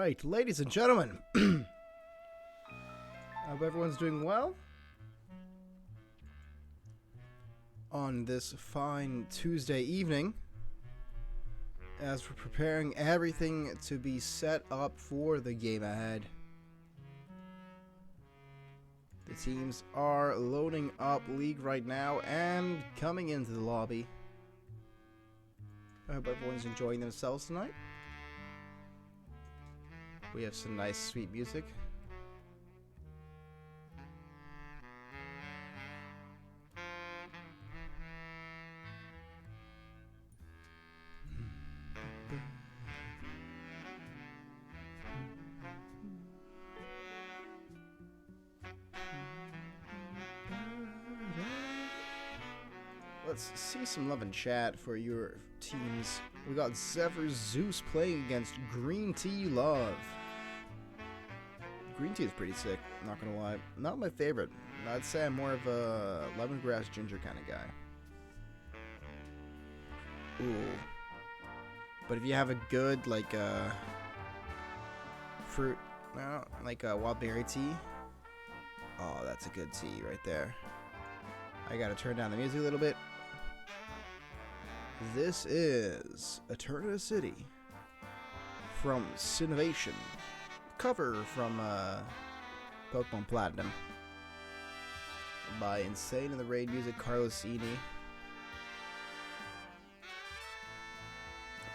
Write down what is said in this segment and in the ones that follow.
Alright, ladies and gentlemen. I hope everyone's doing well on this fine Tuesday evening as we're preparing everything to be set up for the game ahead. The teams are loading up League right now and coming into the lobby. I hope everyone's enjoying themselves tonight. We have some nice, sweet music. Let's see some love and chat for your teams. We got Zephyr Zeus playing against Greentea Love. Greentea is pretty sick, not gonna lie. Not my favorite. I'd say I'm more of a lemongrass ginger kind of guy. Ooh. But if you have a good, like, fruit, like a wild berry tea. Oh, that's a good tea right there. I gotta turn down the music a little bit. This is Eternity City from Sinovation. Cover from Pokemon Platinum by Insane in the Raid Music, Carlosini.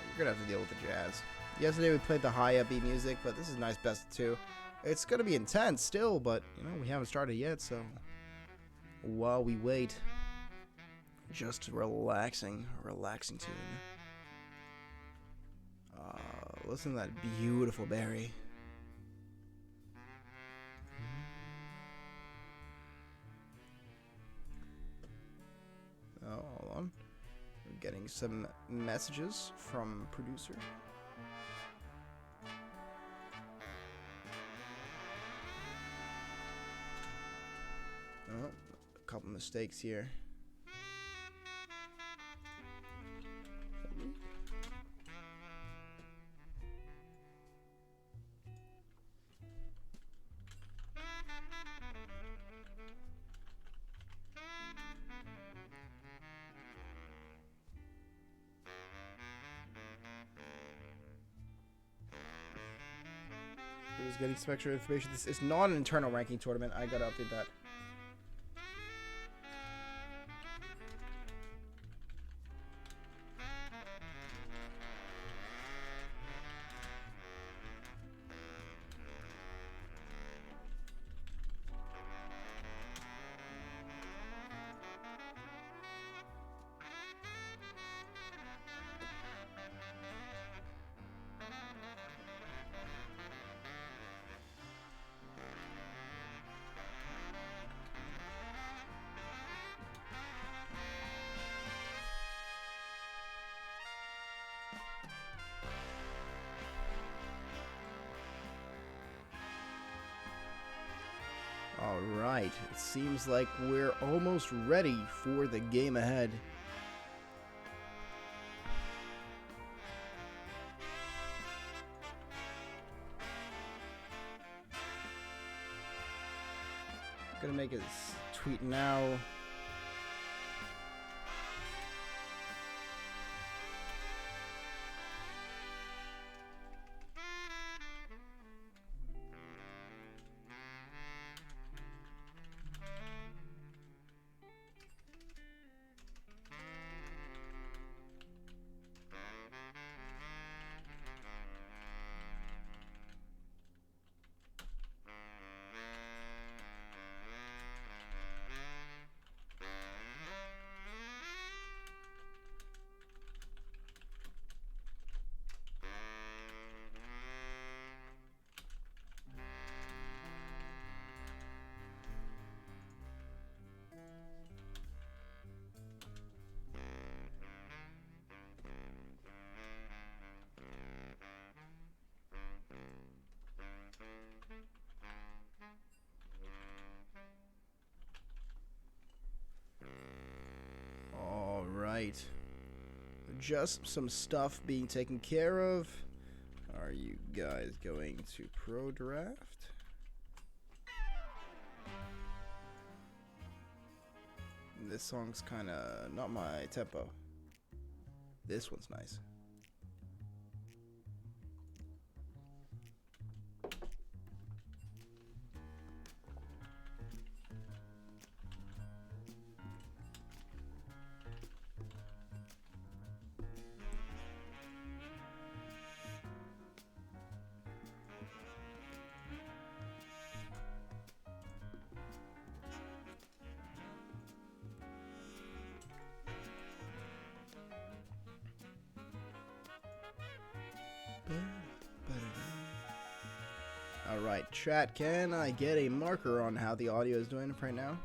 You're gonna have to deal with the jazz. Yesterday we played the high upbeat music, but this is nice best of two. It's gonna be intense still, but you know we haven't started yet, so while we wait, just relaxing tune. Listen to that beautiful berry. Oh, hold on. We're getting some messages from producer. Oh, a couple mistakes here. Who's getting some extra information? This is not an internal ranking tournament. I gotta update that. Alright, it seems like we're almost ready for the game ahead. I'm gonna make a tweet now. Alright. Just some stuff being taken care of. Are you guys going to pro draft? This song's kind of not my tempo. This one's nice. Alright, chat, can I get a marker on how the audio is doing right now?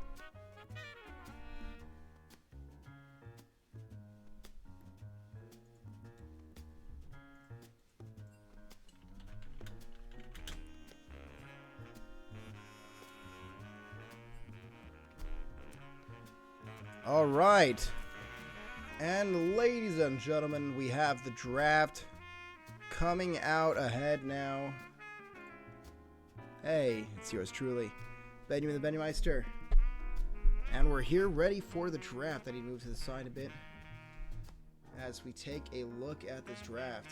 Alright, and ladies and gentlemen, we have the draft coming out ahead now. Hey, it's yours truly, Benjamin the Bennymeister. And we're here ready for the draft. I need to move to the side a bit as we take a look at this draft.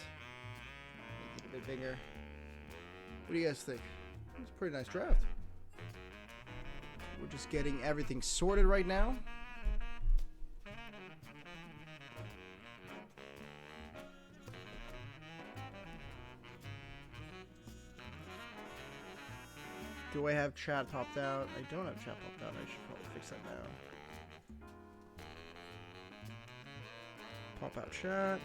Make it a bit bigger. What do you guys think? It's a pretty nice draft. We're just getting everything sorted right now. Do I have chat popped out? I don't have chat popped out. I should probably fix that now. Pop out chat.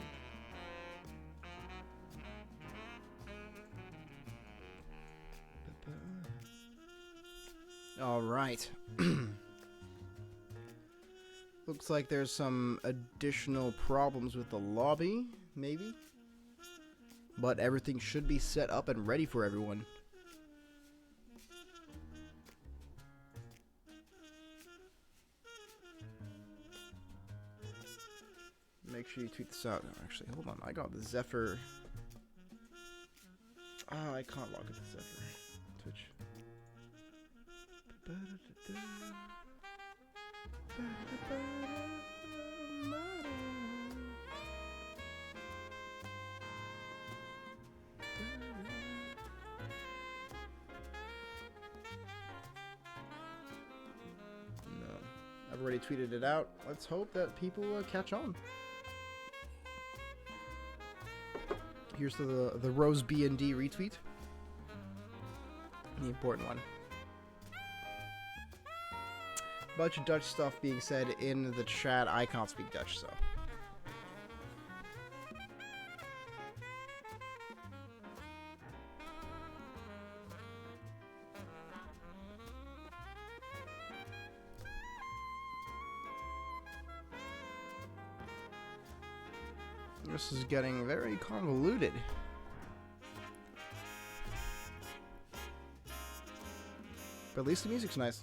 All right. Looks like there's some additional problems with the lobby, maybe. But everything should be set up and ready for everyone. Make sure you tweet this out. Actually, hold on. I got the Zephyr. I can't log into Zephyr. Twitch. No. I've already tweeted it out. Let's hope that people catch on. Here's the Rose B&D retweet. The important one. Bunch of Dutch stuff being said in the chat. I can't speak Dutch, so. This is getting very convoluted. But at least the music's nice.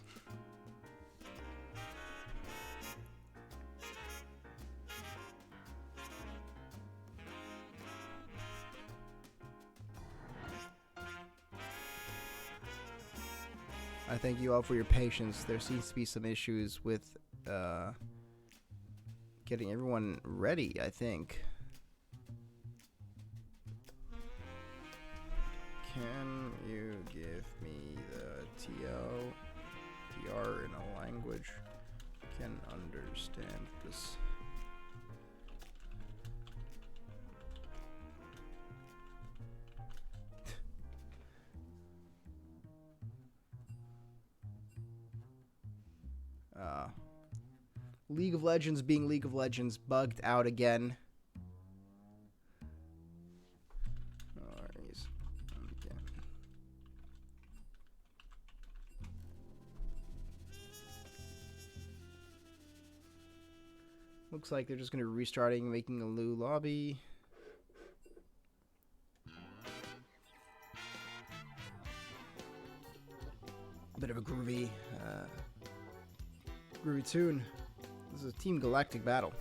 I thank you all for your patience. There seems to be some issues with getting everyone ready, I think. Can you give me the TR in a language I can understand this? League of Legends being League of Legends bugged out again. Looks like they're just going to be restarting, making a new lobby. Bit of a groovy tune. This is a Team Galactic battle.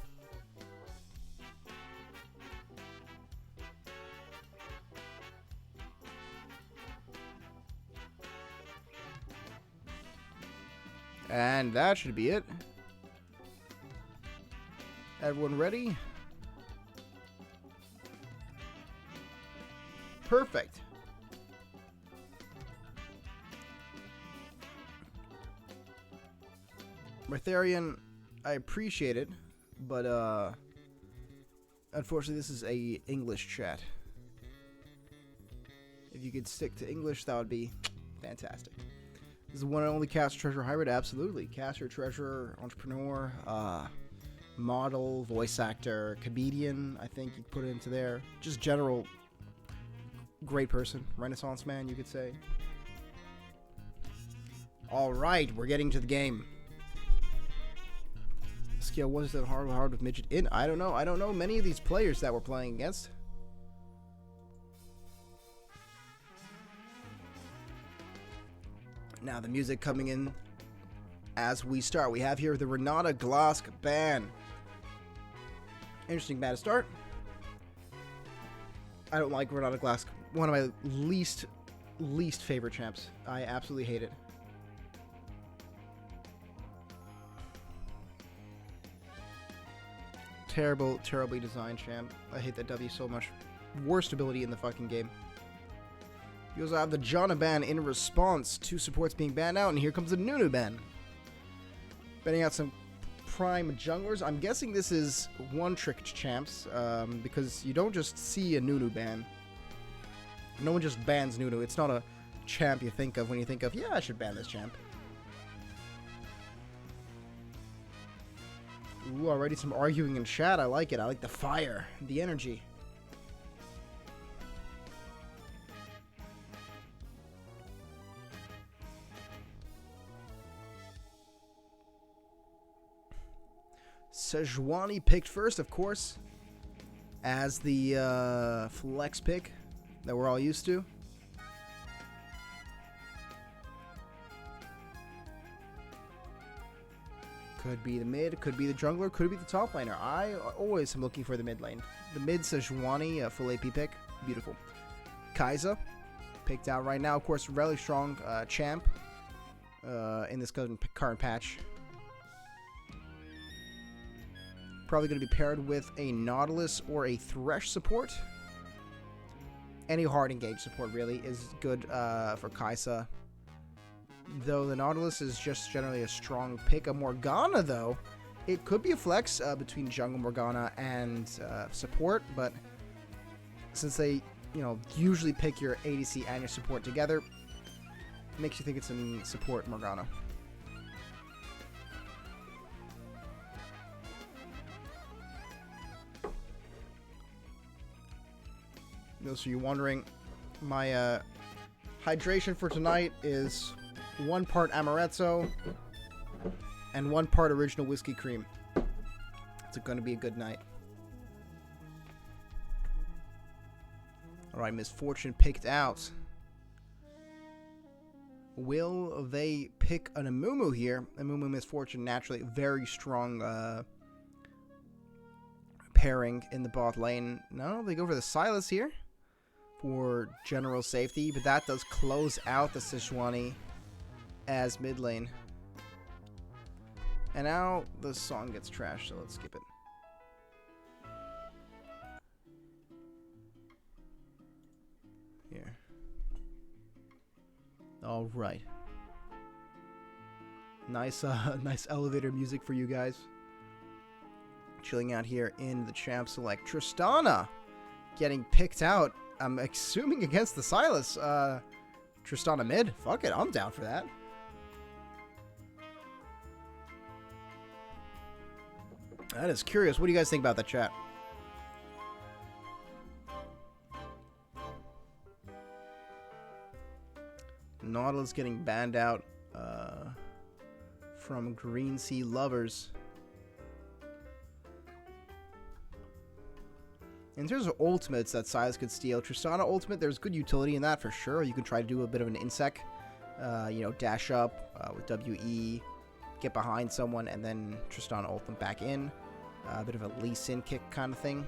And that should be it. Everyone ready? Perfect. Martharian, I appreciate it, but unfortunately this is a English chat. If you could stick to English, that would be fantastic. This is the one and only Caster Treasurer hybrid, absolutely. Caster Treasurer, entrepreneur, model, voice actor, comedian, I think you could put it into there. Just general great person, Renaissance man, you could say. All right, we're getting to the game. Scale was that hard with midget in? I don't know. I don't know many of these players that we're playing against. Now the music coming in as we start. We have here the Renata Glask Band. Interesting band to start. I don't like Renata Glask. One of my least favorite champs. I absolutely hate it. Terribly designed champ. I hate that W so much. Worst ability in the fucking game. You also have the Janna ban in response to supports being banned out, and here comes the Nunu ban. Banning out some prime junglers. I'm guessing this is one-trick champs, because you don't just see a Nunu ban. No one just bans Nunu. It's not a champ you think of when you think of, yeah, I should ban this champ. Ooh, already some arguing in chat. I like it. I like the fire, the energy. Sejuani picked first, of course, as the flex pick that we're all used to. Could be the mid, could be the jungler, could be the top laner. I always am looking for the mid lane. The mid Sejuani, full AP pick. Beautiful. Kai'Sa, picked out right now. Of course, really strong champ in this current patch. Probably going to be paired with a Nautilus or a Thresh support. Any hard engage support, really, is good for Kai'Sa. Though the Nautilus is just generally a strong pick. A Morgana, though, it could be a flex between jungle Morgana and support, but since they, usually pick your ADC and your support together, it makes you think it's in support Morgana. So you're wondering, my hydration for tonight is 1 part amaretto and 1 part original whiskey cream. It's going to be a good night. Alright, Misfortune picked out. Will they pick an Amumu here? Amumu Misfortune, naturally, very strong pairing in the bot lane. No, they go for the Sylas here for general safety, but that does close out the Sejuani as mid lane. And now the song gets trashed, so let's skip it. Here. All right. Nice elevator music for you guys. Chilling out here in the champ select. Tristana getting picked out. I'm assuming against the Sylas. Tristana mid. Fuck it, I'm down for that. That is curious. What do you guys think about that chat? Nautilus getting banned out from Green Sea Lovers. In terms of ultimates that Sylas could steal, Tristana ultimate, there's good utility in that for sure. You can try to do a bit of an insec, dash up with WE, get behind someone, and then Tristana ult them back in. A bit of a Lee Sin kick kind of thing.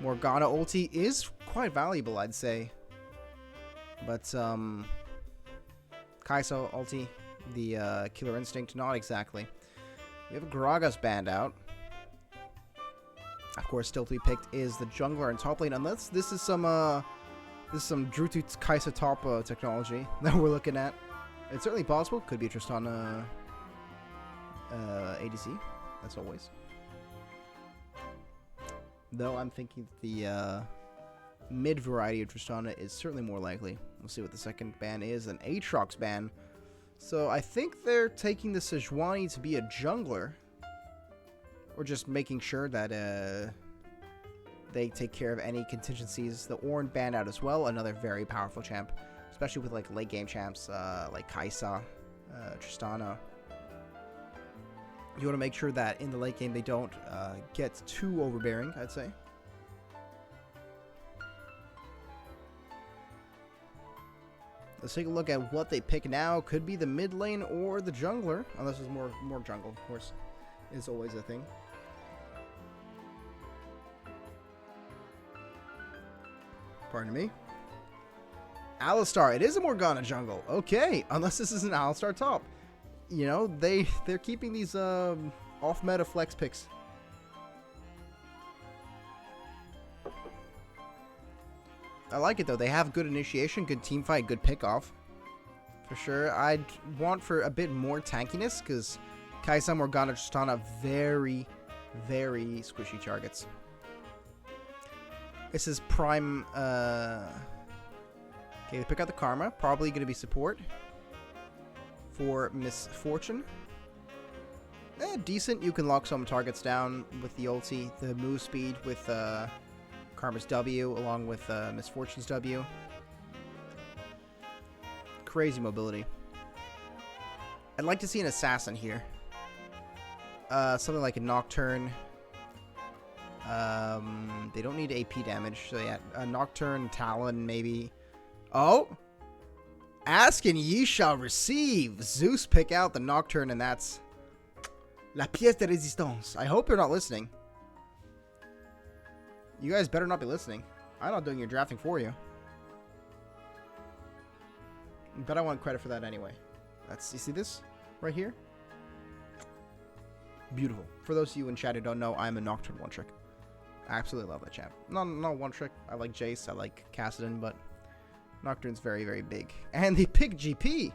Morgana ulti is quite valuable, I'd say. But Kai'Sa ulti, the Killer Instinct? Not exactly. We have a Gragas band out. Of course, still to be picked is the jungler in top lane, unless this is some Drutu Kaisa top technology that we're looking at. It's certainly possible. Could be a Tristana ADC, as always. Though I'm thinking the mid variety of Tristana is certainly more likely. We'll see what the second ban is. An Aatrox ban. So I think they're taking the Sejuani to be a jungler. Or just making sure that they take care of any contingencies. The Ornn banned out as well. Another very powerful champ. Especially with like late game champs like Kaisa, Tristana. You want to make sure that in the late game they don't get too overbearing, I'd say. Let's take a look at what they pick now. Could be the mid lane or the jungler. Unless there's more jungle, of course. Is always a thing. Pardon me. Alistar. It is a Morgana jungle. Okay. Unless this is an Alistar top. You know, they're keeping these off-meta flex picks. I like it, though. They have good initiation, good team fight, good pick-off. For sure. I'd want for a bit more tankiness, because Kaisa, Morgana, Tristana, very, very squishy targets. This is prime... Okay, they pick out the Karma. Probably going to be support for Misfortune. Decent. You can lock some targets down with the ulti. The move speed with Karma's W along with Misfortune's W. Crazy mobility. I'd like to see an assassin here. Something like a Nocturne. They don't need AP damage, so yeah, a Nocturne, Talon, maybe. Oh! Ask and ye shall receive. Zeus pick out the Nocturne, and that's la pièce de résistance. I hope you're not listening. You guys better not be listening. I'm not doing your drafting for you. But I want credit for that anyway. You see this right here? Beautiful. For those of you in chat who don't know, I'm a Nocturne one-trick. I absolutely love that champ. Not one-trick. I like Jace. I like Kassadin, but Nocturne's very, very big. And they pick GP.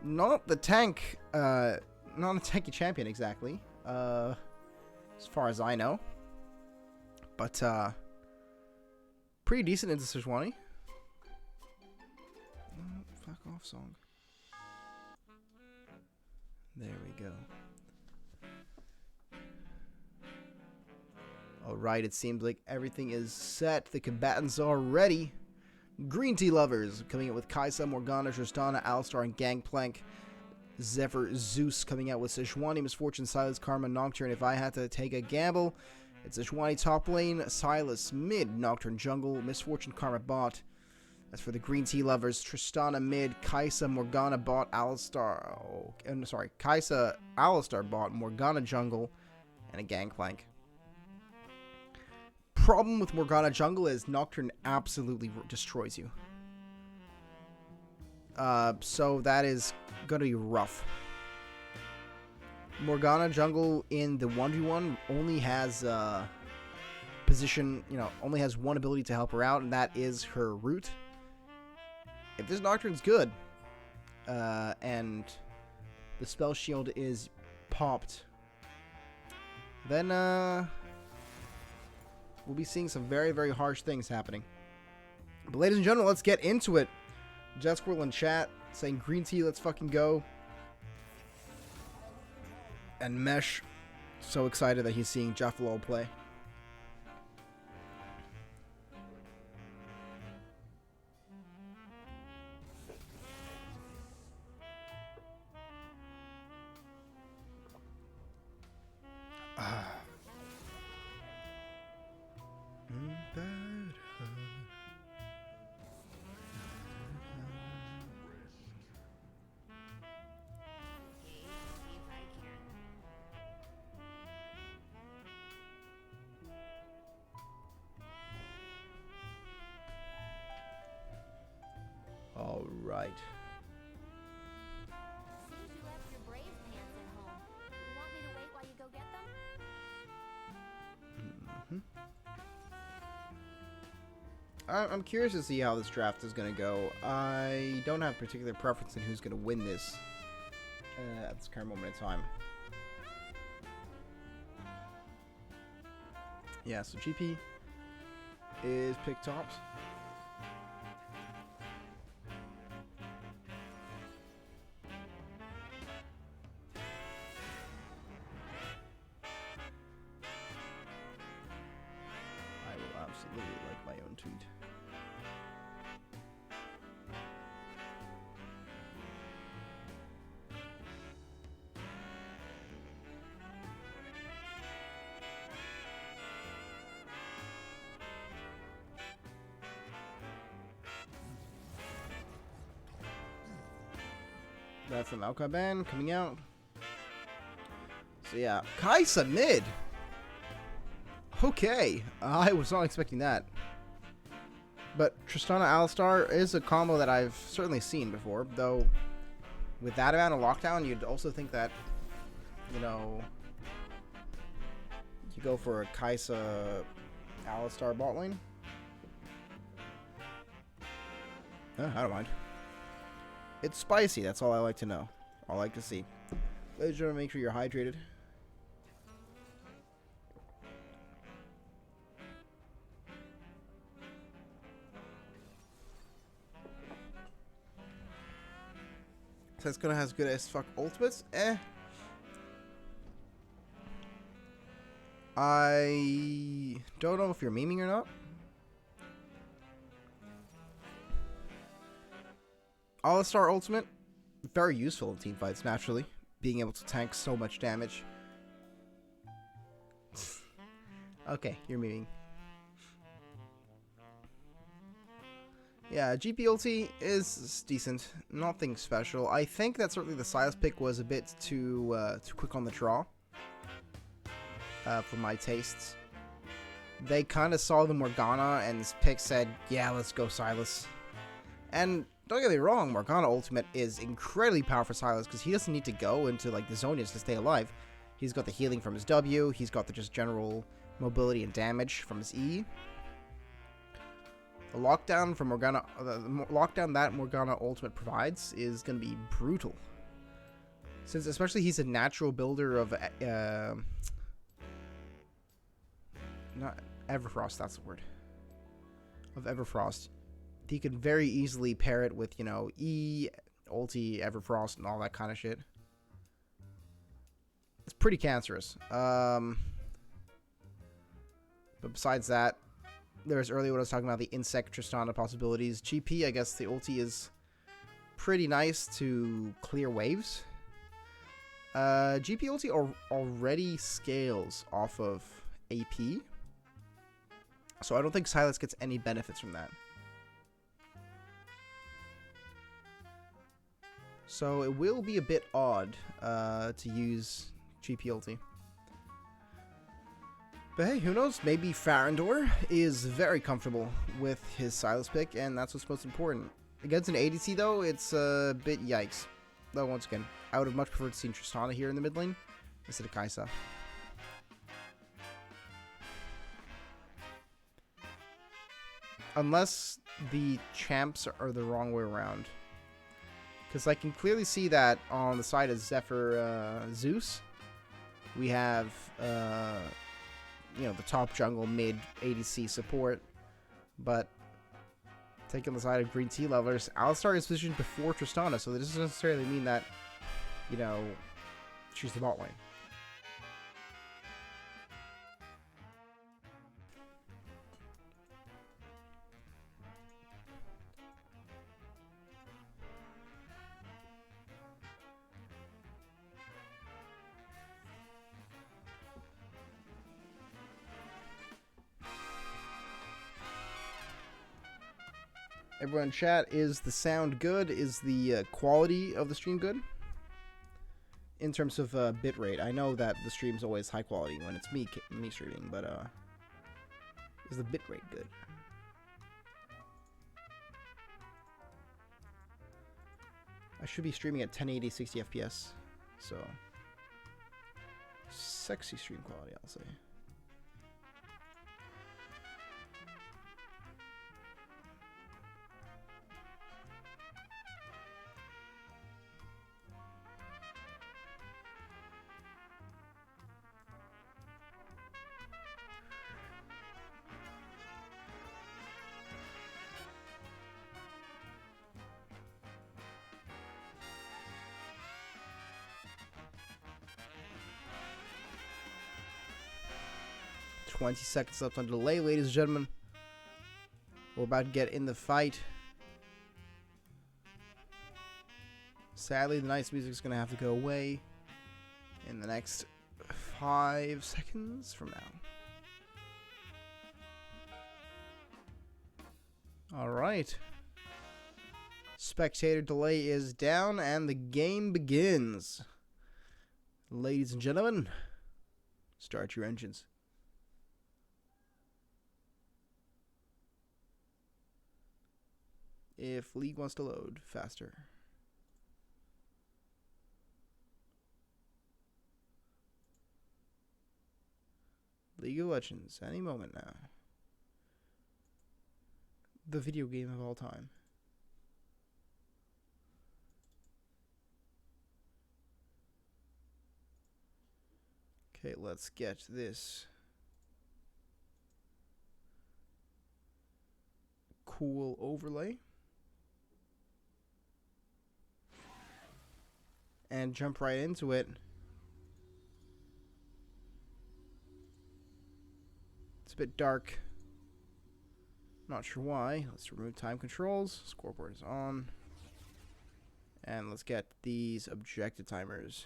Not the tank. Not a tanky champion, exactly. As far as I know. But, pretty decent into Sejuani. Oh, fuck off song. There we go. Alright, it seems like everything is set. The combatants are ready. Greentea lovers coming out with Kaisa, Morgana, Tristana, Alistar, and Gangplank. Zephyr, Zeus coming out with Sejuani, Misfortune, Silas, Karma, Nocturne. If I had to take a gamble, it's Sejuani top lane, Silas mid, Nocturne jungle, Misfortune, Karma bot. As for the Greentea lovers, Tristana mid, Kaisa, Morgana bot, Alistar. Oh, sorry, Kaisa, Alistar bot, Morgana jungle, and a Gangplank. Problem with Morgana jungle is Nocturne absolutely destroys you. So that is gonna be rough. Morgana jungle in the 1v1 only has position, only has one ability to help her out, and that is her root. If this Nocturne's good, and the spell shield is popped, then we'll be seeing some very, very harsh things happening. But ladies and gentlemen, let's get into it. Jet Squirrel in chat saying Greentea, let's fucking go. And Mesh, so excited that he's seeing Jaffalol play. All right. I'm curious to see how this draft is going to go. I don't have particular preference in who's going to win this at this current moment in time. Yeah, so GP is pick tops. I will absolutely like my own tweet. That's the Maokai ban coming out. So yeah, Kaisa mid. Okay, I was not expecting that. But Tristana Alistar is a combo that I've certainly seen before, though with that amount of lockdown, you'd also think that, you know, you go for a Kaisa Alistar bot lane. I don't mind. It's spicy, that's all I like to know. All I like to see. Ladies and gentlemen, make sure you're hydrated. So it's gonna have good as fuck ultimates? I don't know if you're memeing or not. Alistar ultimate, very useful in team fights, naturally. Being able to tank so much damage. Okay, you're memeing. Yeah, GP ulti is decent. Nothing special. I think that certainly the Silas pick was a bit too quick on the draw. For my tastes. They kind of saw the Morgana and this pick said, yeah, let's go Silas. And don't get me wrong, Morgana ultimate is incredibly powerful for Silas because he doesn't need to go into like the Zonias to stay alive. He's got the healing from his W, he's got the just general mobility and damage from his E. The lockdown from Morgana, the lockdown that Morgana ultimate provides is going to be brutal. Since especially he's a natural builder of not Everfrost, that's the word. Of Everfrost. He could very easily pair it with, you know, E, ulti, Everfrost, and all that kind of shit. It's pretty cancerous. But besides that, there's earlier when I was talking about the Insect Tristana possibilities. GP, I guess the ulti is pretty nice to clear waves. GP ulti already scales off of AP. So I don't think Silas gets any benefits from that. So it will be a bit odd to use GP ulti. But hey, who knows? Maybe Farandor is very comfortable with his Silas pick, and that's what's most important. Against an ADC, though, it's a bit yikes. Though, once again, I would have much preferred seeing Tristana here in the mid lane instead of Kaisa. Unless the champs are the wrong way around. Because I can clearly see that on the side of Zephyr Zeus, we have, you know, the top jungle mid ADC support. But taking the side of Greentea levelers, Alistar is positioned before Tristana, so that doesn't necessarily mean that, you know, she's the bot lane. Everyone in chat, is the sound good? Is the quality of the stream good? In terms of bitrate, I know that the stream's always high quality when it's me streaming, but is the bitrate good? I should be streaming at 1080 60 FPS, so sexy stream quality, I'll say. 20 seconds left on delay, ladies and gentlemen. We're about to get in the fight. Sadly, the nice music is going to have to go away in the next 5 seconds from now. Alright. Spectator delay is down and the game begins. Ladies and gentlemen, start your engines. If League wants to load faster. League of Legends, any moment now. The video game of all time. Okay, let's get this cool overlay. And jump right into it. It's a bit dark. Not sure why. Let's remove time controls. Scoreboard is on. And let's get these objective timers.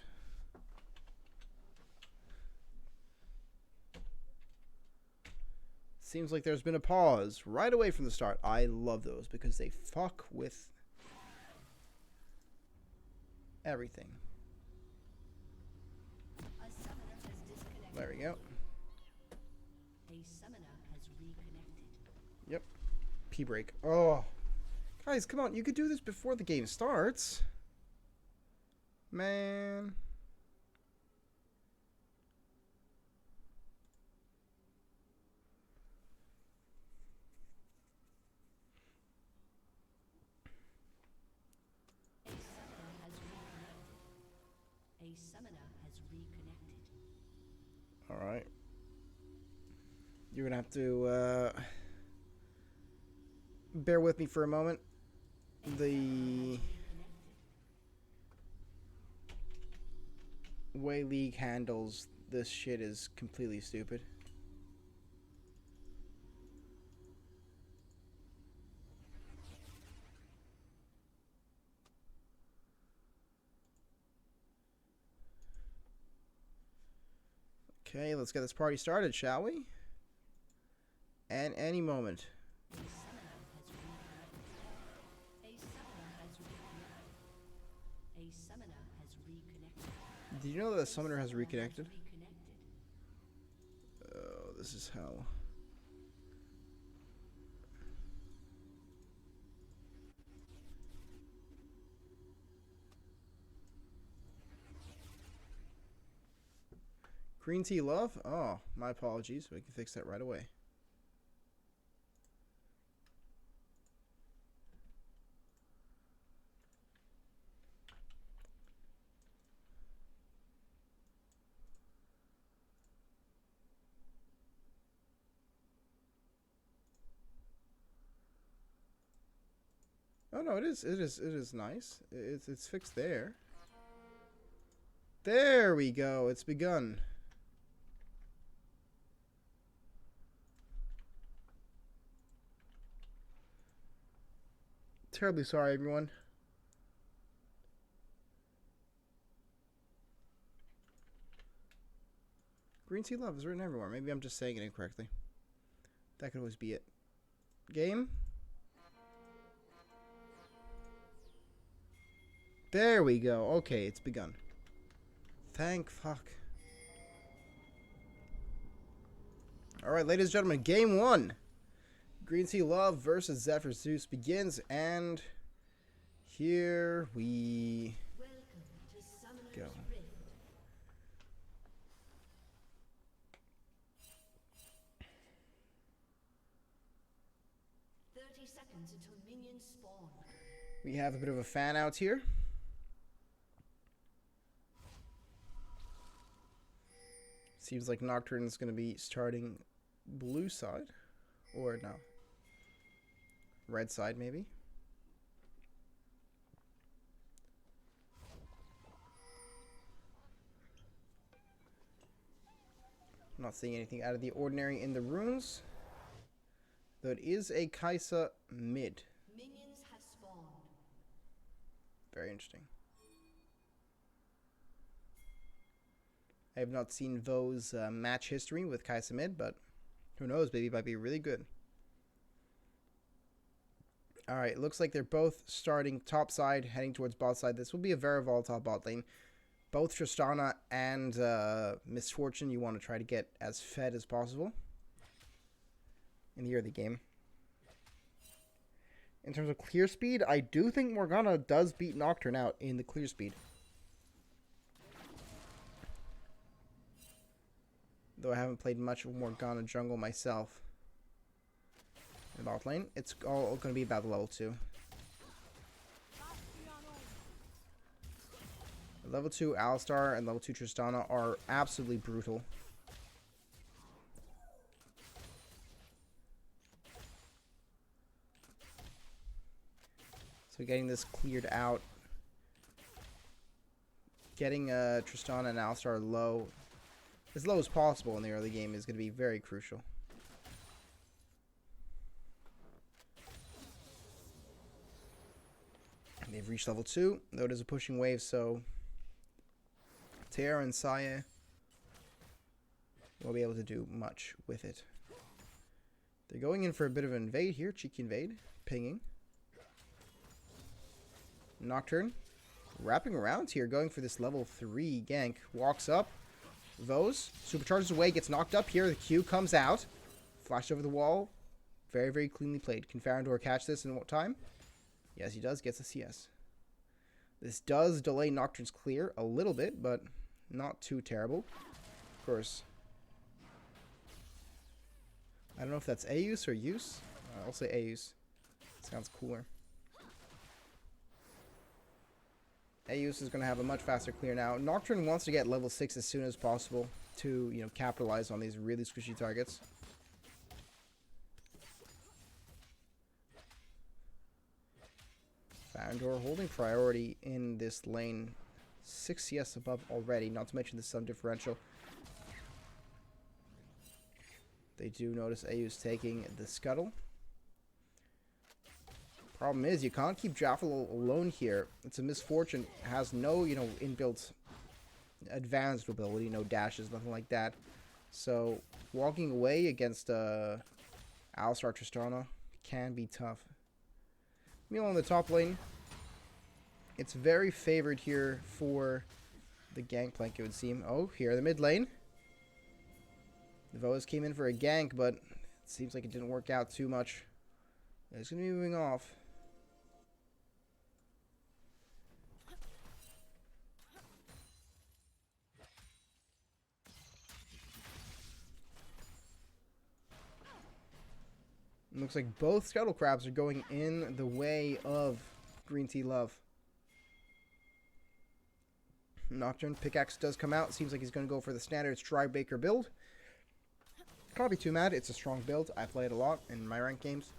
Seems like there's been a pause right away from the start. I love those because they fuck with everything. There we go. A summoner has reconnected. Yep. P-break. Oh. Guys, come on. You could do this before the game starts. Man. A summoner has reconnected. All right. You're gonna have to bear with me for a moment. The way League handles this shit is completely stupid. Okay, let's get this party started, shall we? And any moment. A summoner has reconnected. A summoner has reconnected. Did you know that the summoner has reconnected? Oh, this is hell. Greentea love? Oh, my apologies. We can fix that right away. Oh no, it is nice. It's fixed there. There we go. It's begun. Terribly sorry, everyone. Greentea love is written everywhere. Maybe I'm just saying it incorrectly. That could always be it. Game. There we go. Okay, it's begun. Thank fuck. Alright, ladies and gentlemen, game 1. Greentea Love versus Zephyr Zeus begins, and here we go. 30 seconds until minions spawn. We have a bit of a fan out here. Seems like Nocturne is going to be starting blue side, or no, red side maybe. I'm not seeing anything out of the ordinary in the runes. Though it is a Kaisa mid. Minions have spawned. Very interesting. I have not seen Vo's match history with Kaisa mid, but who knows, maybe it might be really good. Alright, looks like they're both starting top side, heading towards bot side. This will be a very volatile bot lane. Both Tristana and Misfortune you want to try to get as fed as possible in the early game. In terms of clear speed, I do think Morgana does beat Nocturne out in the clear speed. Though I haven't played much of Morgana jungle myself. In the bot lane, it's all going to be about the level 2. Level 2 Alistar and level 2 Tristana are absolutely brutal. So getting this cleared out. Getting Tristana and Alistar low, as low as possible in the early game is going to be very crucial. And they've reached level 2, though it is a pushing wave, so Terra and Saya won't be able to do much with it. They're going in for a bit of an invade here, cheeky invade, pinging. Nocturne wrapping around here, going for this level 3 gank. Walks up. Vos supercharges away, gets knocked up here. The Q comes out. Flashed over the wall. Very, very cleanly played. Can Farandor catch this in what time? Yes, he does. Gets a CS. This does delay Nocturne's clear a little bit, but not too terrible. Of course. I don't know if that's Aeus or Use. I'll say Aeus. Sounds cooler. Aeus is going to have a much faster clear now. Nocturne wants to get level 6 as soon as possible to, you know, capitalize on these really squishy targets. Farandor holding priority in this lane. 6 CS above already, not to mention the sum differential. They do notice Aeus taking the scuttle. Problem is, you can't keep Jaffel alone here. It's a Misfortune. Has no, you know, inbuilt advanced ability, no dashes, nothing like that. So, walking away against Alistar Tristana can be tough. Meanwhile, in the top lane, it's very favored here for the Gangplank, it would seem. Oh, here in the mid lane. The Voas came in for a gank, but it seems like it didn't work out too much. It's going to be moving off. It looks like both Scuttle Crabs are going in the way of Greentea Love. Nocturne pickaxe does come out. Seems like he's going to go for the standard Stridebaker build. Can't be too mad. It's a strong build. I play it a lot in my ranked games.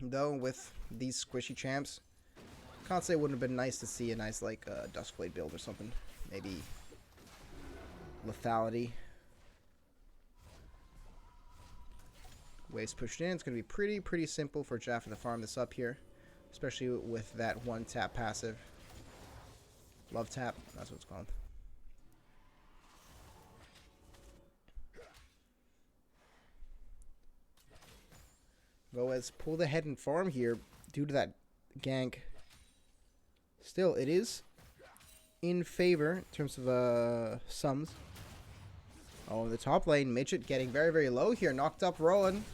Though with these squishy champs, can't say it wouldn't have been nice to see a nice like Duskblade build or something. Maybe Lethality. Waves pushed in. It's going to be pretty simple for Jaffa to farm this up here. Especially with that one tap passive. Love tap, that's what it's called. Goes pulled ahead and farm here due to that gank. Still, it is in favor in terms of sums. Oh, the top lane, Midget getting very, very low here. Knocked up Rowan.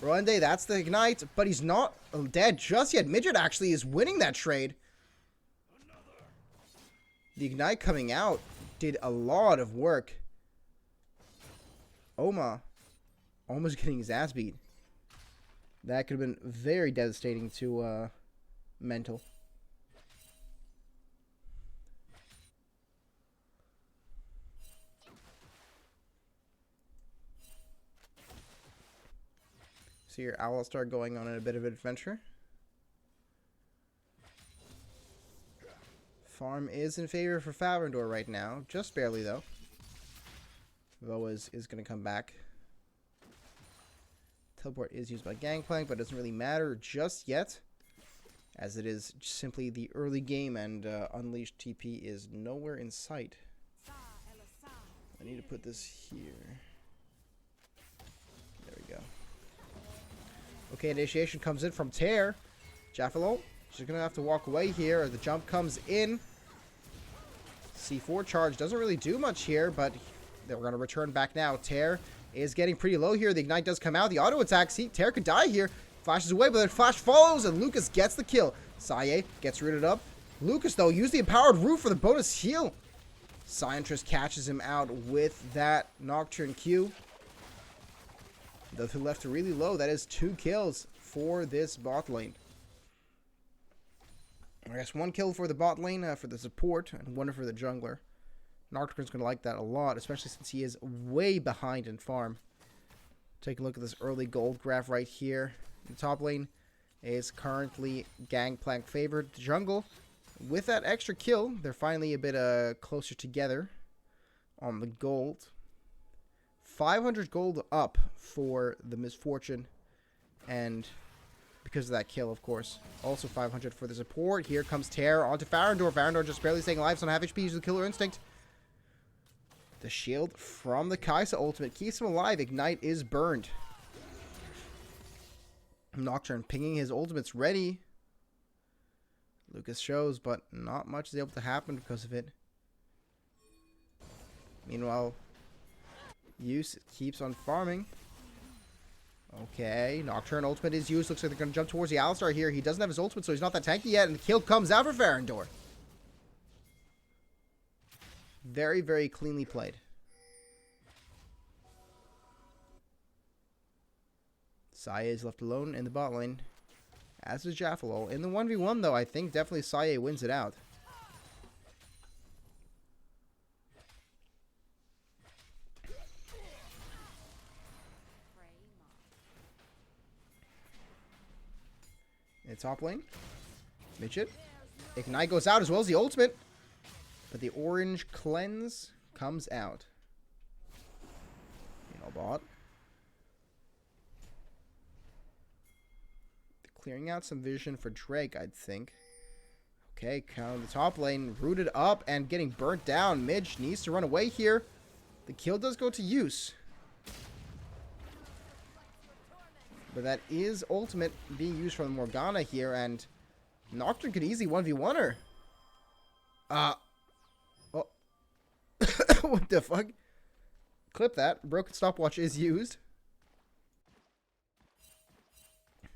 Roande, that's the ignite, but he's not dead just yet. Midget actually is winning that trade. The ignite coming out did a lot of work. Oma almost getting his ass beat. That could have been very devastating to Mental. So your Alistar going on a bit of an adventure. Farm is in favor for Farandor right now. Just barely, though. Voas is going to come back. Teleport is used by Gangplank, but it doesn't really matter just yet, as it is simply the early game, and Unleashed TP is nowhere in sight. I need to put this here. There we go. Okay, initiation comes in from Tear. Jaffalo, she's going to have to walk away here. The jump comes in. C4 charge doesn't really do much here, but they're going to return back now. Tear is getting pretty low here. The Ignite does come out. The auto attack. See, Tear could die here. Flashes away, but then Flash follows, and Lucas gets the kill. Saye gets rooted up. Lucas, though, used the Empowered Roof for the bonus heal. Scientress catches him out with that Nocturne Q. Those who left really low. That is 2 kills for this bot lane. I guess 1 kill for the bot lane for the support, and 1 for the jungler. Nocturne's going to like that a lot, especially since he is way behind in farm. Take a look at this early gold graph right here. The top lane is currently Gangplank favored. The jungle, with that extra kill, they're finally a bit closer together on the gold. 500 gold up for the Misfortune, and because of that kill, of course. Also 500 for the support. Here comes Tear onto Farandor. Farandor just barely staying alive, so on half HP, uses the Killer Instinct. The shield from the Kai'Sa ultimate keeps him alive. Ignite is burned. Nocturne pinging his ultimates ready. Lucas shows, but not much is able to happen because of it. Meanwhile, Zeus keeps on farming. Okay, Nocturne ultimate is used. Looks like they're going to jump towards the Alistar here. He doesn't have his ultimate, so he's not that tanky yet. And the kill comes out for Farandor. Very, very cleanly played. Saye is left alone in the bot lane, as is Jaffalo. In the 1v1, though, I think definitely Saye wins it out. In top lane, Midget. Ignite goes out as well as the ultimate. But the orange cleanse comes out. Bot. Clearing out some vision for Drake, I'd think. Okay, count the top lane, rooted up and getting burnt down. Midge needs to run away here. The kill does go to Zeus. But that is ultimate being used from Morgana here, and Nocturne could easily 1v1 her. Oh. What the fuck? Clip that. Broken stopwatch is used.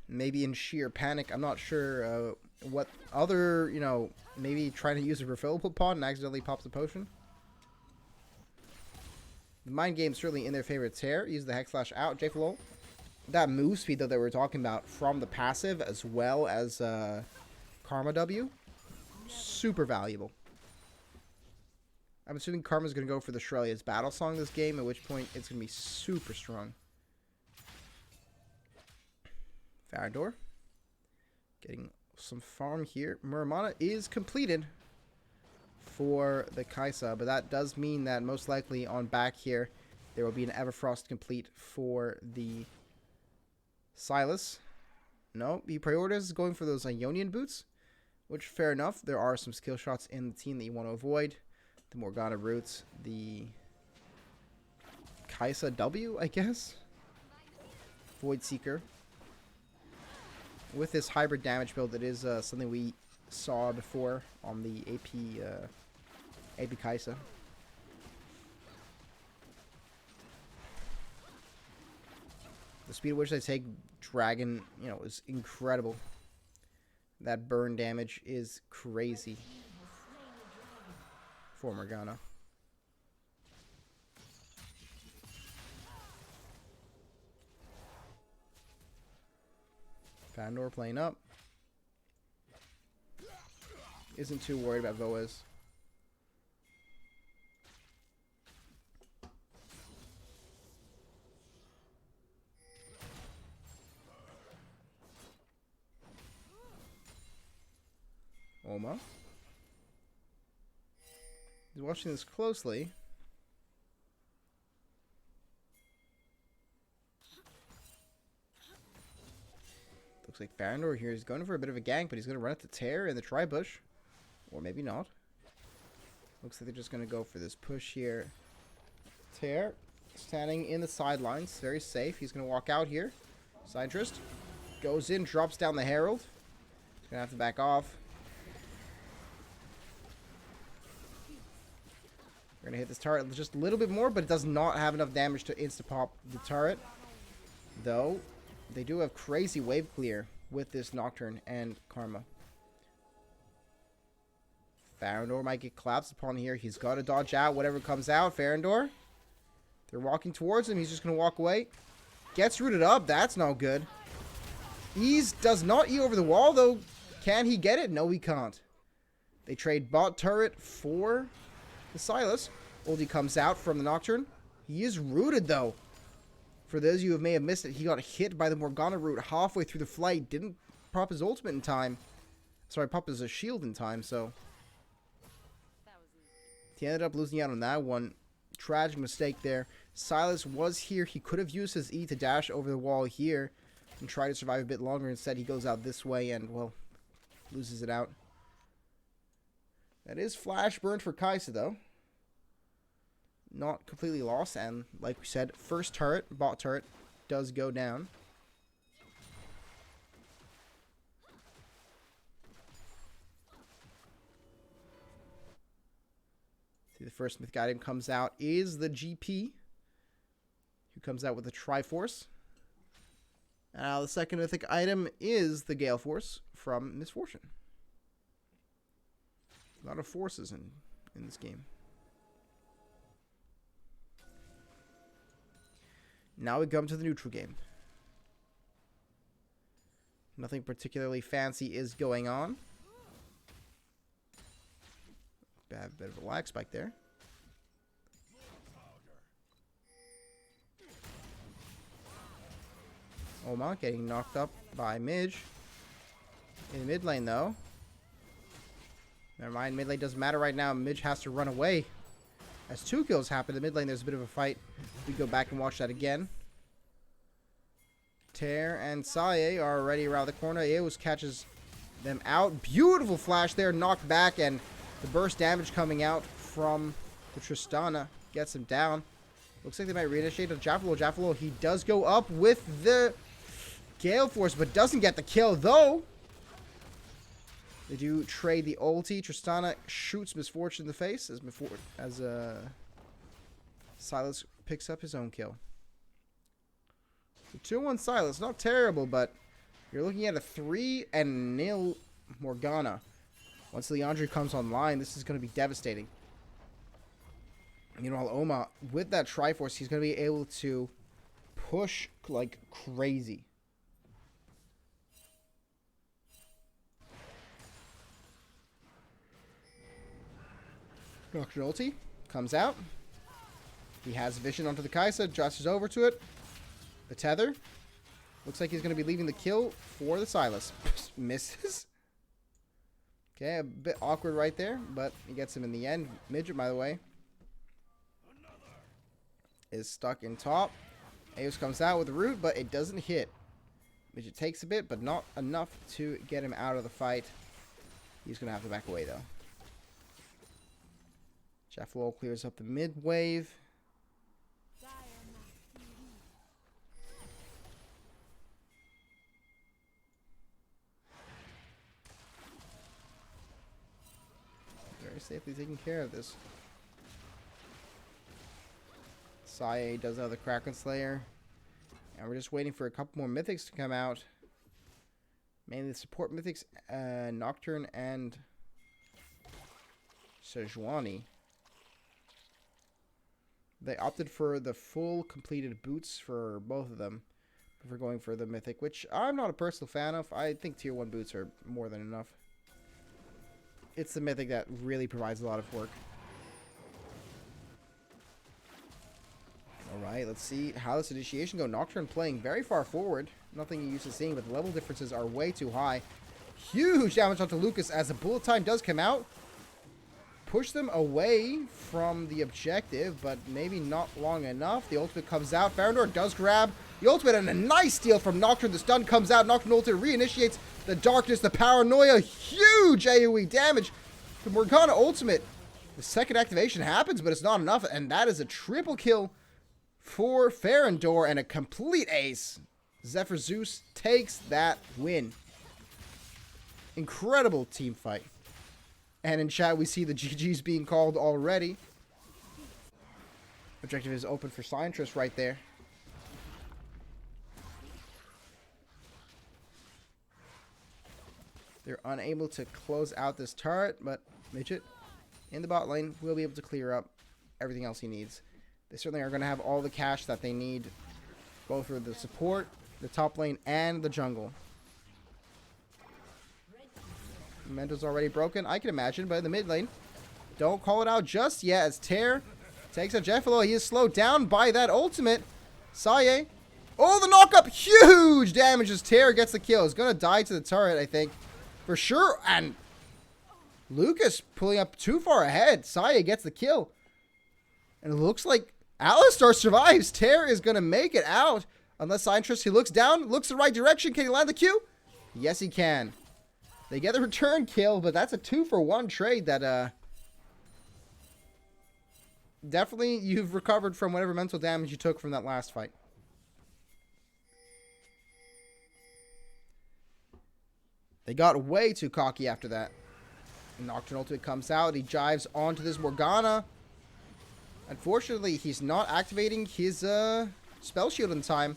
Maybe in sheer panic. I'm not sure what other, maybe trying to use a refillable pod and accidentally pops a potion. The mind game's certainly in their favor. Tear. Use the Hex Slash out. J-Flow. That move speed, though, that we're talking about from the passive as well as Karma W. Super valuable. I'm assuming Karma's going to go for the Shrelia's battle song this game, at which point it's going to be super strong. Farandor. Getting some farm here. Muramana is completed for the Kai'Sa, but that does mean that most likely on back here, there will be an Everfrost complete for the Silas. No, he prioritizes going for those Ionian boots, which fair enough. There are some skill shots in the team that you want to avoid. The Morgana roots, the Kai'Sa W, I guess. Void Seeker. With this hybrid damage build, it is something we saw before on the AP Kai'Sa. The speed at which they take Dragon, is incredible. That burn damage is crazy for Morgana. Fandor playing up. Isn't too worried about Voas. Oma. He's watching this closely. Looks like Farandor here is going for a bit of a gank, but he's going to run it to Tear in the tri-bush. Or maybe not. Looks like they're just going to go for this push here. Tear standing in the sidelines. Very safe. He's going to walk out here. Sidetrist goes in, drops down the Herald. He's going to have to back off. We're going to hit this turret just a little bit more, but it does not have enough damage to insta-pop the turret. Though, they do have crazy wave clear with this Nocturne and Karma. Farandor might get collapsed upon here. He's got to dodge out whatever comes out. Farandor. They're walking towards him. He's just going to walk away. Gets rooted up. That's not good. Ease does not E over the wall, though. Can he get it? No, he can't. They trade bot turret for the Silas. Ulti comes out from the Nocturne. He is rooted, though. For those of you who may have missed it, he got hit by the Morgana root halfway through the flight. Didn't pop his ultimate in time. Sorry, pop his shield in time, so he ended up losing out on that one. Tragic mistake there. Silas was here. He could have used his E to dash over the wall here and try to survive a bit longer. Instead, he goes out this way and, well, loses it out. That is flash burn for Kai'Sa, though. Not completely lost, and like we said, first turret, bot turret, does go down. See, the first mythic item comes out is the GP, who comes out with the Triforce. Now the second mythic item is the Gale Force from Misfortune. A lot of forces in this game. Now we come to the neutral game. Nothing particularly fancy is going on. Have a bit of a lag spike there. Oma getting knocked up by Midge. In the mid lane, though. Never mind, mid lane doesn't matter right now. Midge has to run away. As 2 kills happen in the mid lane, there's a bit of a fight. We go back and watch that again. Tear and Sae are already around the corner. Eos catches them out. Beautiful flash there, knocked back, and the burst damage coming out from the Tristana gets him down. Looks like they might reinitiate on Jaffalo. Jaffalo, he does go up with the Gale Force, but doesn't get the kill, though. They do trade the ulti. Tristana shoots Misfortune in the face as Silas picks up his own kill. So 2-1 Silas, not terrible, but you're looking at a 3-0 Morgana. Once Leandre comes online, this is going to be devastating. You know, Oma, with that Triforce, he's going to be able to push like crazy. Nocturne ulti comes out. He has vision onto the Kai'Sa, adjusts over to it. The tether. Looks like he's going to be leaving the kill for the Silas. Misses. Okay, a bit awkward right there, but he gets him in the end. Midget, by the way, is stuck in top. Eos comes out with the root, but it doesn't hit. Midget takes a bit, but not enough to get him out of the fight. He's going to have to back away, though. Jaffalo clears up the mid wave. Very safely taking care of this. Sae does another Kraken Slayer. And we're just waiting for a couple more mythics to come out. Mainly the support mythics, Nocturne and Sejuani. They opted for the full completed boots for both of them. For going for the mythic, which I'm not a personal fan of. I think tier 1 boots are more than enough. It's the mythic that really provides a lot of work. Alright, let's see how this initiation go. Nocturne playing very far forward. Nothing you're used to seeing, but the level differences are way too high. Huge damage onto Lucas as the bullet time does come out. push them away from the objective, but maybe not long enough. The ultimate comes out. Farandor does grab the ultimate, and a nice steal from Nocturne. The stun comes out. Nocturne ultimate reinitiates the darkness, the paranoia. Huge AoE damage. The Morgana ultimate. The second activation happens, but it's not enough, and that is a triple kill for Farandor and a complete ace. Zephyr Zeus takes that win. Incredible team fight. And in chat, we see the GGs being called already. Objective is open for Scientist right there. They're unable to close out this turret, but Midget in the bot lane will be able to clear up everything else he needs. They certainly are going to have all the cash that they need, both for the support, the top lane, and the jungle. Mental's already broken, I can imagine, but in the mid lane, don't call it out just yet as Tear takes a Jeffalo. He is slowed down by that ultimate. Saye. Oh, the knockup! Huge damage as Tear gets the kill. He's going to die to the turret, I think. For sure. And Lucas pulling up too far ahead. Saye gets the kill. And it looks like Alistar survives. Tear is going to make it out. Unless Scientist, he looks down, looks the right direction. Can he land the Q? Yes, he can. They get the return kill, but that's a 2-for-1 trade that, definitely you've recovered from whatever mental damage you took from that last fight. They got way too cocky after that. Nocturne ultimate comes out. He jives onto this Morgana. Unfortunately, he's not activating his, spell shield in time.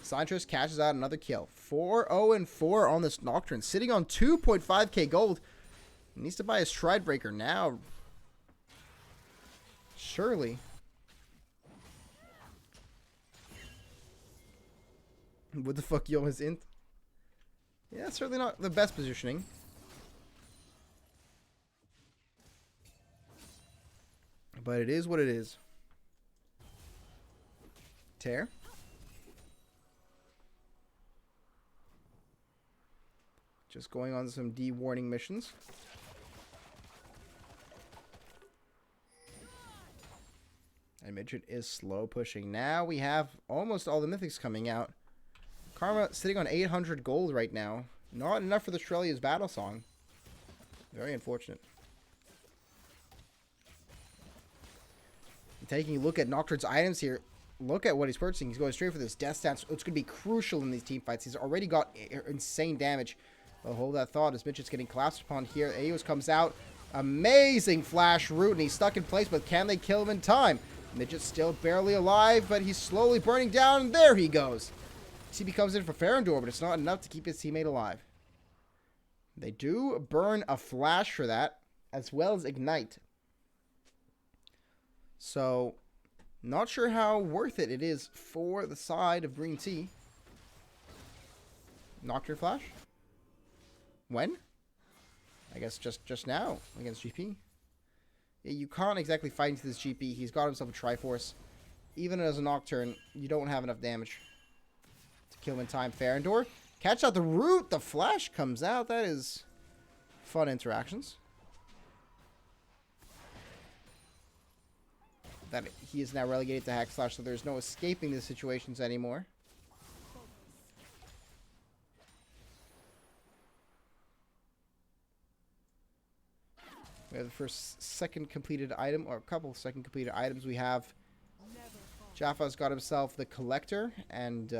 Scientist catches out another kill. 4-0-4 on this Nocturne. Sitting on 2.5k gold. He needs to buy a Stride Breaker now. Surely. What the fuck, yo, is in? Yeah, certainly not the best positioning. But it is what it is. Tear. Just going on some D-warning missions. And Midget is slow pushing. Now we have almost all the mythics coming out. Karma sitting on 800 gold right now. Not enough for the Trellia's battle song. Very unfortunate. Taking a look at Nocturne's items here. Look at what he's purchasing. He's going straight for this death stance. It's going to be crucial in these team fights. He's already got insane damage. But hold that thought as Midget's getting collapsed upon here. Aeos comes out. Amazing flash root, and he's stuck in place, but can they kill him in time? Midget's still barely alive, but he's slowly burning down, and there he goes. TB comes in for Farandor, but it's not enough to keep his teammate alive. They do burn a flash for that, as well as ignite. So, not sure how worth it is for the side of Greentea. Nocturne flash? When? I guess just now against GP. Yeah, you can't exactly fight into this GP. He's got himself a Triforce. Even as a Nocturne, you don't have enough damage to kill him in time. Farandor, catch out the root. The flash comes out. That is fun interactions. That he is now relegated to hack slash, so there's no escaping the situations anymore. We have the second completed item, or a couple second completed items. We have Jaffa's got himself the Collector, and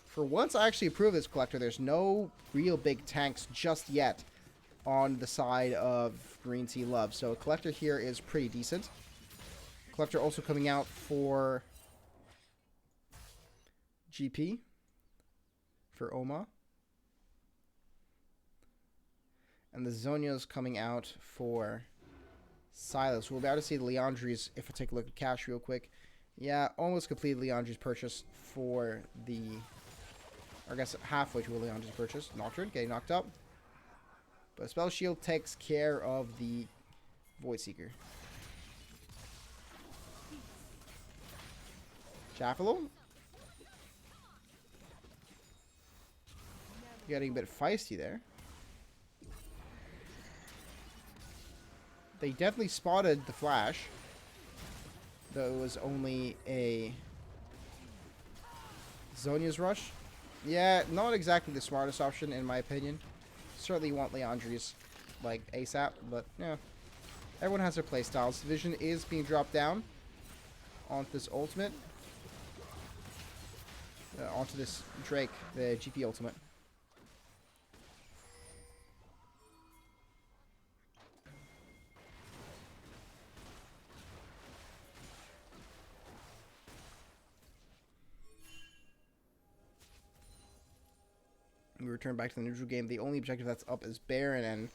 for once I actually approve this Collector. There's no real big tanks just yet on the side of Greentea Love, so a Collector here is pretty decent. Collector also coming out for GP for Oma. And the Zonya's coming out for Silas. We're about to see the Leandri's, if I take a look at cash real quick. Yeah, almost completed Leandri's purchase for the... Or I guess halfway to a Leandri's purchase. Nocturne getting knocked up. But Spell Shield takes care of the Void Seeker. Jaffalo. Getting a bit feisty there. They definitely spotted the flash. Though it was only a Zhonya's rush. Yeah, not exactly the smartest option in my opinion. Certainly want Leandri's like ASAP, but yeah. Everyone has their playstyles. Vision is being dropped down onto this ultimate. Onto this Drake, the GP ultimate. We return back to the neutral game. The only objective that's up is Baron, and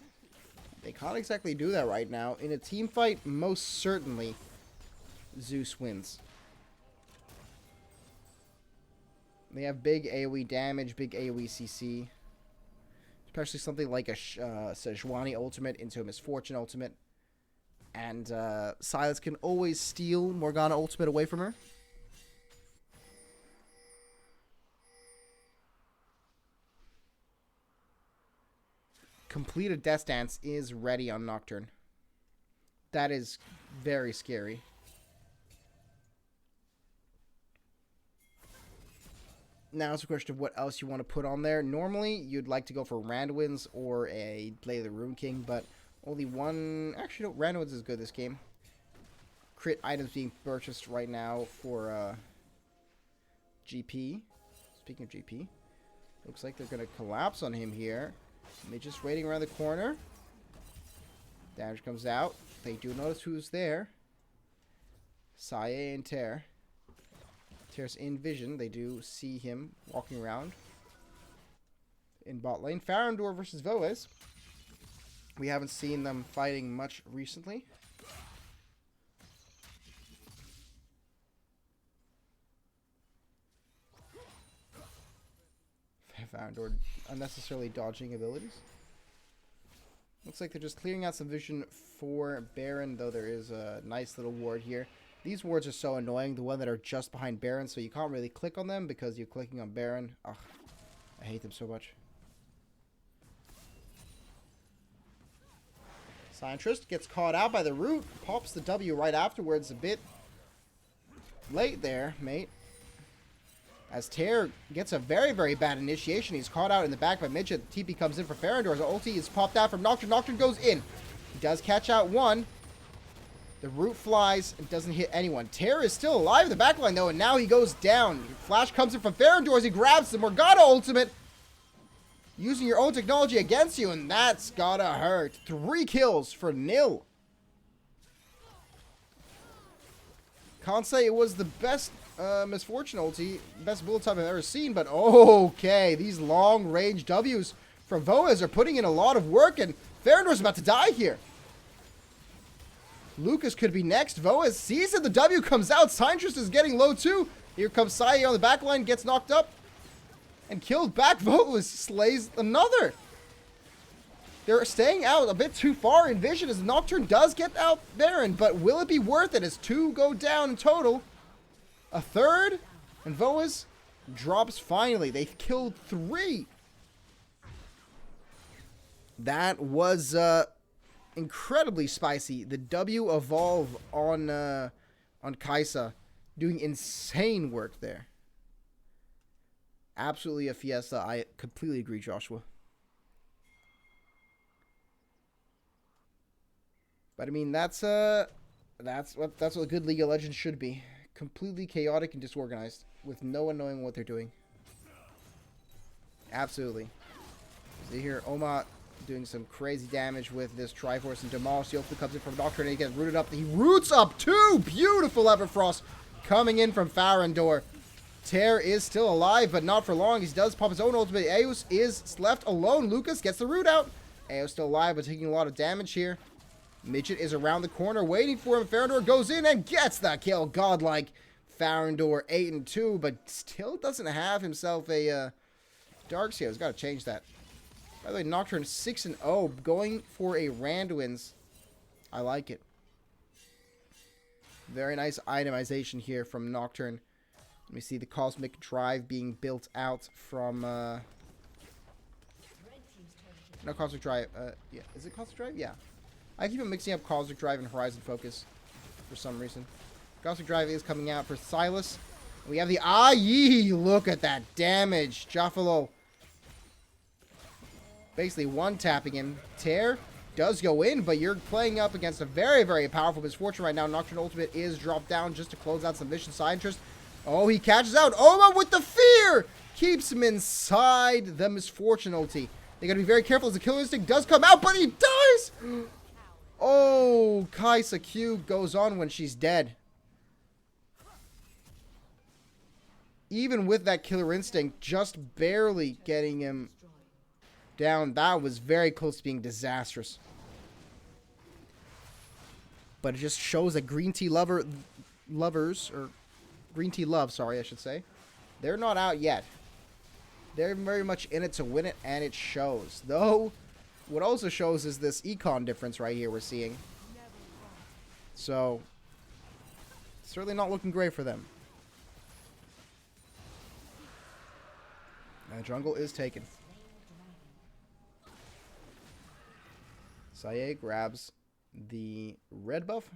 they can't exactly do that right now. In a team fight, most certainly, Zeus wins. They have big AoE damage, big AoE CC. Especially something like a Sejuani ultimate into a Misfortune ultimate. And Sylas can always steal Morgana ultimate away from her. Completed Death Dance is ready on Nocturne. That is very scary. Now it's a question of what else you want to put on there. Normally, you'd like to go for Randwins or a Blade of the Rune King, but only one... Actually, no, Randwins is good this game. Crit items being purchased right now for GP. Speaking of GP, looks like they're going to collapse on him here. They're just waiting around the corner. Damage comes out. They do notice who's there. Saye and Ter. Ter's in vision. They do see him walking around. In bot lane. Farandor versus Voez. We haven't seen them fighting much recently. Farandor unnecessarily dodging abilities. Looks like they're just clearing out some vision for Baron, though there is a nice little ward here. These wards are so annoying, the one that are just behind Baron, so you can't really click on them because you're clicking on Baron. Ugh, I hate them so much. Scientist gets caught out by the root, pops the W right afterwards, a bit late there, mate. As Ter gets a very, very bad initiation. He's caught out in the back by Midget. The TP comes in for Farandor. His ulti is popped out from Nocturne. Nocturne goes in. He does catch out one. The root flies and doesn't hit anyone. Ter is still alive in the backline, though, and now he goes down. Flash comes in from Farandor as he grabs the Morgana ultimate. Using your own technology against you, and that's gotta hurt. 3 kills for nil. Can't say it was the best Misfortune ulti, best bullet time I've ever seen, but okay, these long range W's from Voez are putting in a lot of work, and Farandor's about to die here. Lucas could be next. Voez sees it, the W comes out. Scientist is getting low too. Here comes Saye on the back line, gets knocked up and killed back. Voez slays another. They're staying out a bit too far in vision as Nocturne does get out Baron, but will it be worth it as 2 go down in total? A third, and Voez drops finally. They've killed 3. That was incredibly spicy. The W evolve on Kaisa, doing insane work there. Absolutely a fiesta. I completely agree, Joshua. But I mean, that's what a good League of Legends should be. Completely chaotic and disorganized, with no one knowing what they're doing. Absolutely. So here, Oma doing some crazy damage with this Triforce, and Demolish the ultimate comes in from Nocturne, and he gets rooted up. He roots up 2! Beautiful Everfrost coming in from Farandor. Ter is still alive, but not for long. He does pop his own ultimate. Eos is left alone. Lucas gets the root out. Eos still alive, but taking a lot of damage here. Midget is around the corner waiting for him. Farandor goes in and gets the kill. Godlike. Farandor 8-2, but still doesn't have himself a Darkseer. He's got to change that. By the way, Nocturne 6-0, going for a Randwins. I like it. Very nice itemization here from Nocturne. Let me see the Cosmic Drive being built out from... No, Cosmic Drive. Yeah, is it Cosmic Drive? Yeah. I keep on mixing up Cosmic Drive and Horizon Focus for some reason. Cosmic Drive is coming out for Silas. We have the IE. Look at that damage. Jaffalo basically one-tapping him. Tear does go in, but you're playing up against a very, very powerful Misfortune right now. Nocturne Ultimate is dropped down just to close out some Vision Side Interest. Oh, he catches out. Oma with the fear! Keeps him inside the Misfortune ulti. They gotta be very careful as the Killer Instinct does come out, but he dies! Oh, Kaisa Q goes on when she's dead. Even with that Killer Instinct, just barely getting him down. That was very close to being disastrous. But it just shows that Greentea lovers, or Greentea love, sorry, I should say, they're not out yet. They're very much in it to win it, and it shows. Though, what also shows is this econ difference right here we're seeing. So, certainly not looking great for them. And jungle is taken. Saye grabs the red buff.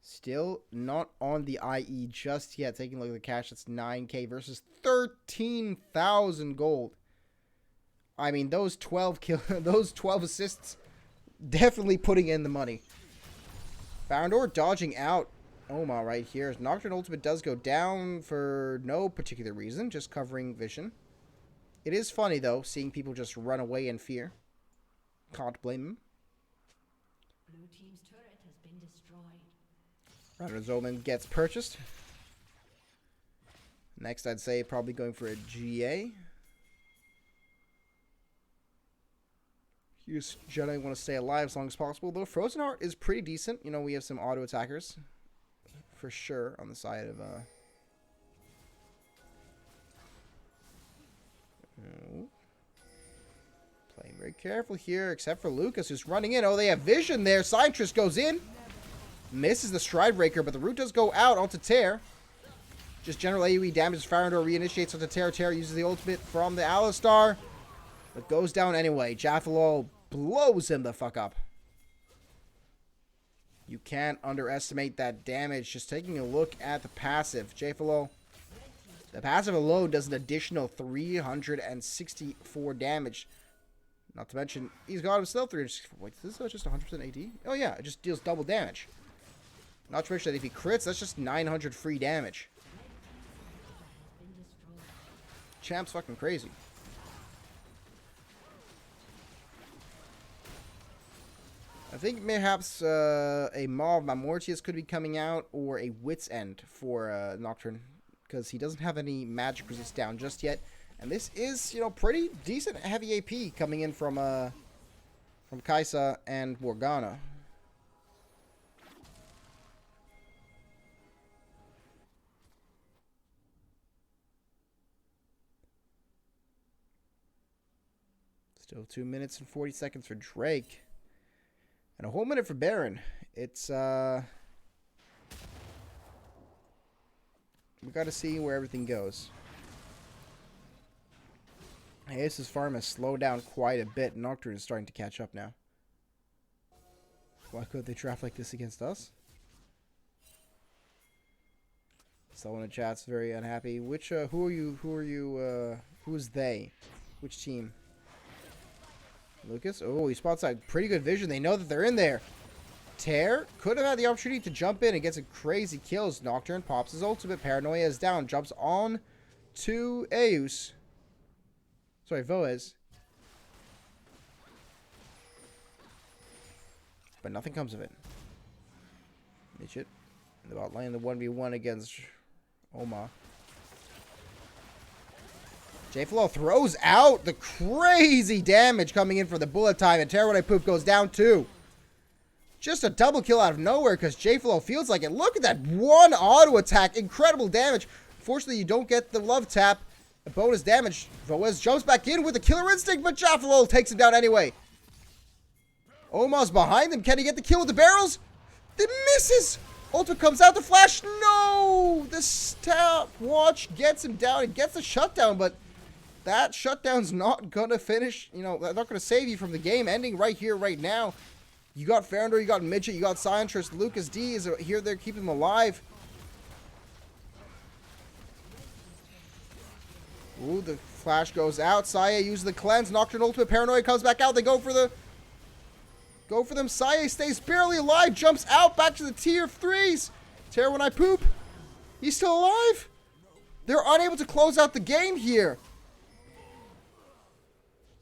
Still not on the IE just yet. Taking a look at the cash, that's 9k versus 13,000 gold. I mean, those 12 assists, definitely putting in the money. Foundor dodging out Oma right here. Nocturne Ultimate does go down for no particular reason, just covering vision. It is funny, though, seeing people just run away in fear. Can't blame them. Blue team's turret has been destroyed. Runner's Omen gets purchased. Next, I'd say probably going for a GA. You generally want to stay alive as long as possible, though Frozen Heart is pretty decent. You know, we have some auto attackers for sure on the side of playing very careful here, except for Lucas, who's running in. Oh, they have vision there. Scientress goes in. Misses the Stride Breaker, but the root does go out onto Tear. Just general AoE damage. Farandor reinitiates onto Tear. Tear uses the ultimate from the Alistar, but goes down anyway. Jaffalo blows him the fuck up. You can't underestimate that damage. Just taking a look at the passive. Jaffalo, the passive alone does an additional 364 damage. Not to mention, he's got himself 364. Wait, is this just 100% AD? Oh yeah, it just deals double damage. Not to mention that if he crits, that's just 900 free damage. Champ's fucking crazy. I think perhaps a Maw of Mamortius could be coming out, or a Wit's End for Nocturne, because he doesn't have any magic resist down just yet. And this is, you know, pretty decent heavy AP coming in from Kaisa and Morgana. Still 2 minutes and 40 seconds for Drake. And a whole minute for Baron. It's, we got to see where everything goes. Ace's farm has slowed down quite a bit. Nocturne is starting to catch up now. Why could they draft like this against us? Someone in chat's very unhappy. Which, who is they? Which team? Lucas? Oh, he spots out pretty good vision. They know that they're in there. Tear could have had the opportunity to jump in and get some crazy kills. Nocturne pops his ultimate. Paranoia is down. Jumps on to Zeus. Sorry, Voez. But nothing comes of it. Midget. In the bot lane, the 1v1 against Oma. J-Flow throws out the crazy damage coming in for the bullet time, and Terror When I Poop goes down too. Just a double kill out of nowhere because J-Flow feels like it. Look at that one auto attack. Incredible damage. Fortunately, you don't get the love tap. A bonus damage. Voez jumps back in with a killer instinct, but J-Flow takes him down anyway. Oma's behind him. Can he get the kill with the barrels? It misses. Ultra comes out. The flash. No! The stopwatch gets him down. It gets the shutdown, but that shutdown's not gonna finish, you know, not gonna save you from the game ending right here, right now. You got Farandor, you got Midget, you got Scientress, Lucas D is here there keeping him alive. Ooh, the flash goes out. Saya uses the cleanse. Nocturne ultimate. Paranoia comes back out. They go for them. Saya stays barely alive. Jumps out back to the tier 3s. Terror when I poop. He's still alive. They're unable to close out the game here.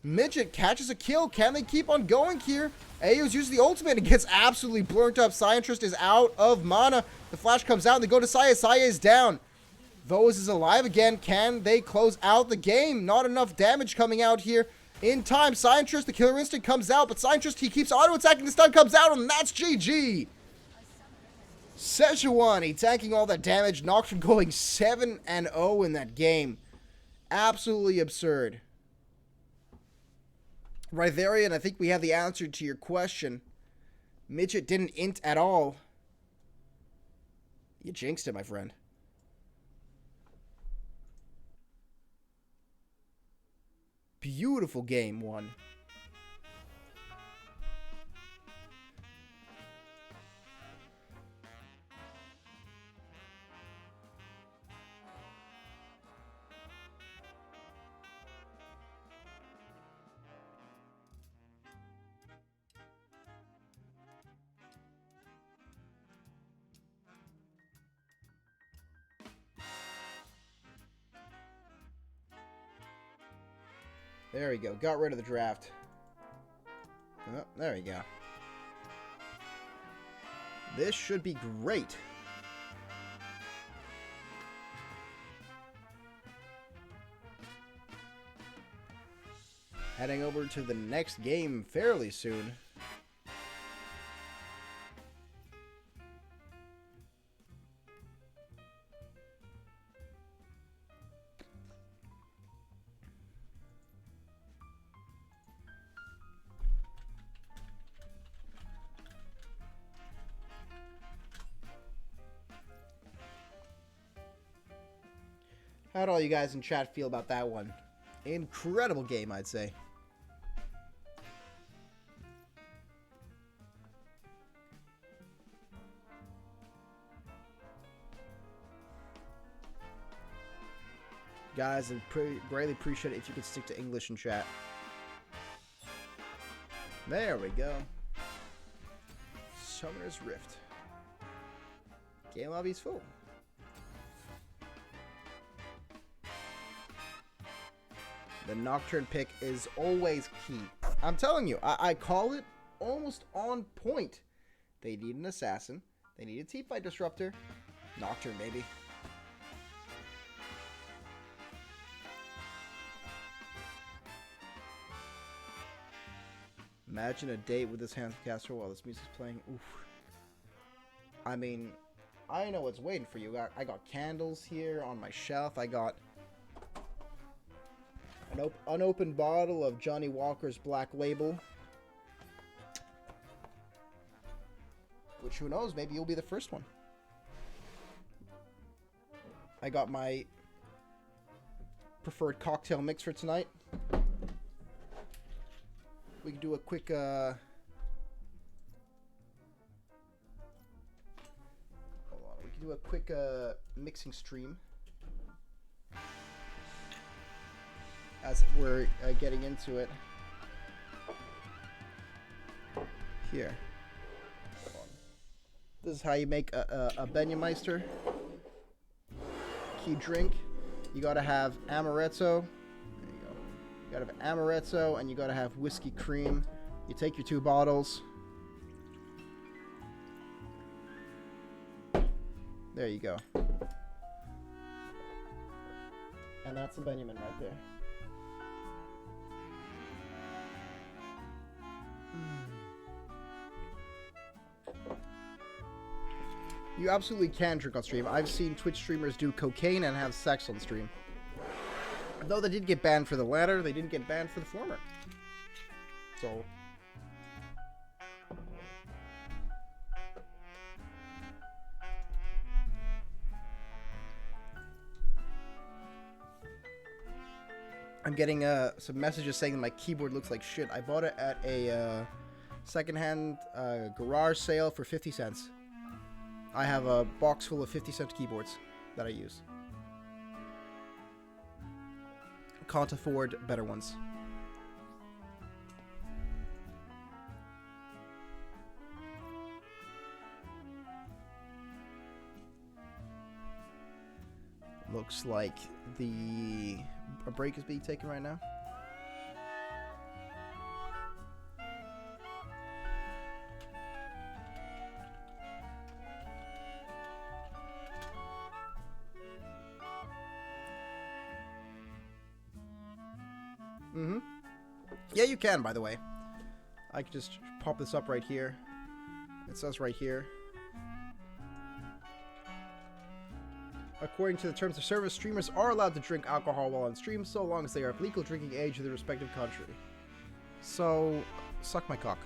Midget catches a kill. Can they keep on going here? Ayo's uses the ultimate and gets absolutely burnt up. Scientress is out of mana. The flash comes out and they go to Saya. Saya is down. Voz is alive again. Can they close out the game? Not enough damage coming out here in time. Scientress, the killer instinct comes out, but Scientress, he keeps auto-attacking. The stun comes out, and that's GG. Sejuani tanking all that damage. Nocturne going 7-0 in that game. Absolutely absurd. Rhytharian, I think we have the answer to your question. Midget didn't int at all. You jinxed it, my friend. Beautiful game one. There we go. Got rid of the draft. Oh, there we go. This should be great. Heading over to the next game fairly soon. How'd all you guys in chat feel about that one? Incredible game, I'd say. Guys, I'd greatly appreciate it if you could stick to English in chat. There we go. Summoner's Rift. Game lobby's full. The Nocturne pick is always key. I'm telling you, I call it almost on point. They need an assassin. They need a teamfight disruptor. Nocturne, baby. Imagine a date with this Hands of Castor while this music's playing. Oof. I mean, I know what's waiting for you. I got candles here on my shelf. I got an unopened bottle of Johnny Walker's Black Label. Which, who knows, maybe you'll be the first one. I got my preferred cocktail mix for tonight. We can do a quick, hold on. We can do a quick, mixing stream. As we're getting into it. Here. This is how you make a Benyameister. Key drink. You gotta have amaretto. There you go. You gotta have amaretto and you gotta have whiskey cream. You take your 2 bottles. There you go. And that's a Benjamin right there. You absolutely can drink on stream. I've seen Twitch streamers do cocaine and have sex on stream. Though they did get banned for the latter, they didn't get banned for the former. So... I'm getting some messages saying that my keyboard looks like shit. I bought it at a secondhand garage sale for 50 cents. I have a box full of 50-cent keyboards that I use. Can't afford better ones. Looks like a break is being taken right now. Yeah, you can, by the way. I can just pop this up right here. It says right here. According to the terms of service, streamers are allowed to drink alcohol while on stream, so long as they are of legal drinking age in their respective country. So, suck my cock.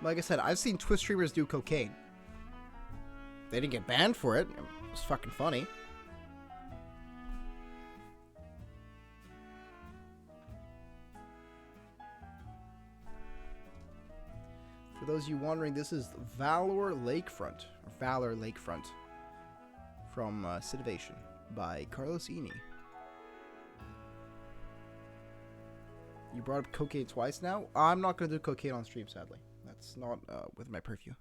Like I said, I've seen Twitch streamers do cocaine. They didn't get banned for it. It was fucking funny. For those of you wondering, this is Valor Lakefront. Or Valor Lakefront. From Citivation by Carlos Eni. You brought up cocaine twice now? I'm not going to do cocaine on stream, sadly. That's not with my purview.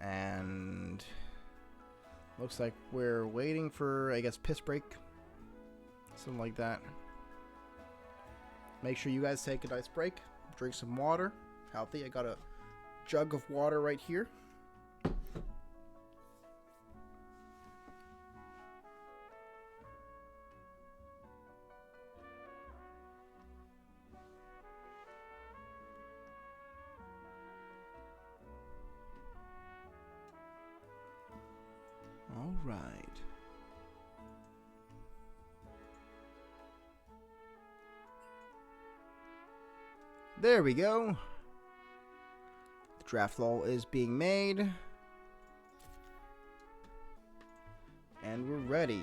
And looks like we're waiting for, I guess, piss break. Something like that. Make sure you guys take a nice break. Drink some water. Healthy. I got a jug of water right here. All right. There we go. The draft law is being made. And we're ready.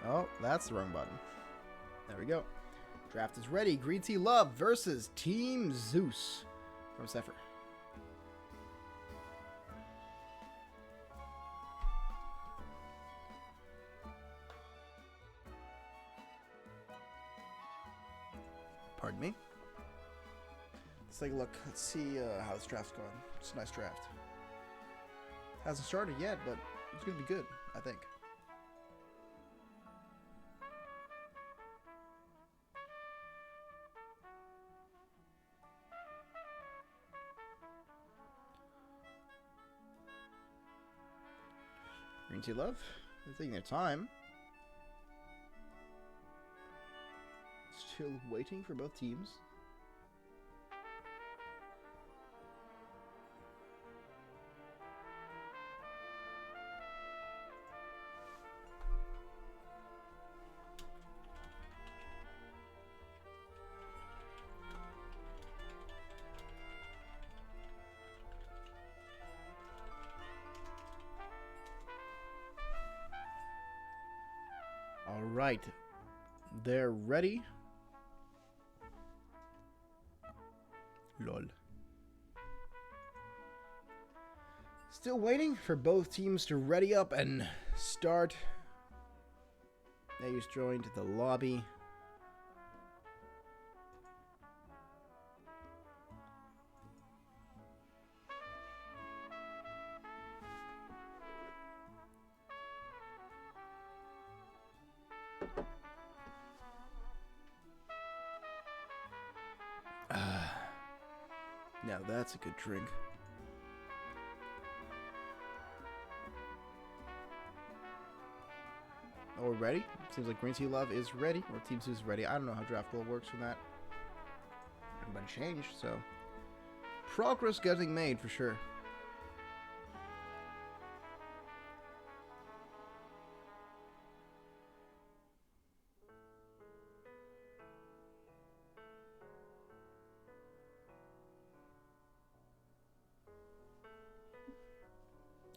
Oh, that's the wrong button. There we go. Draft is ready. Greentea Love versus Team Zeus from Zephyr. Pardon me. Let's take a look. Let's see how this draft's going. It's a nice draft. Hasn't started yet, but it's going to be good, I think. Greentea Love, they're taking their time. Still waiting for both teams. All right, they're ready. Lol. Still waiting for both teams to ready up and start. They just joined the lobby. Now that's a good drink. Oh, we're ready? Seems like Greentea Love is ready, or Team Zeus is ready. I don't know how draft goal works from that. but a change, so progress getting made for sure.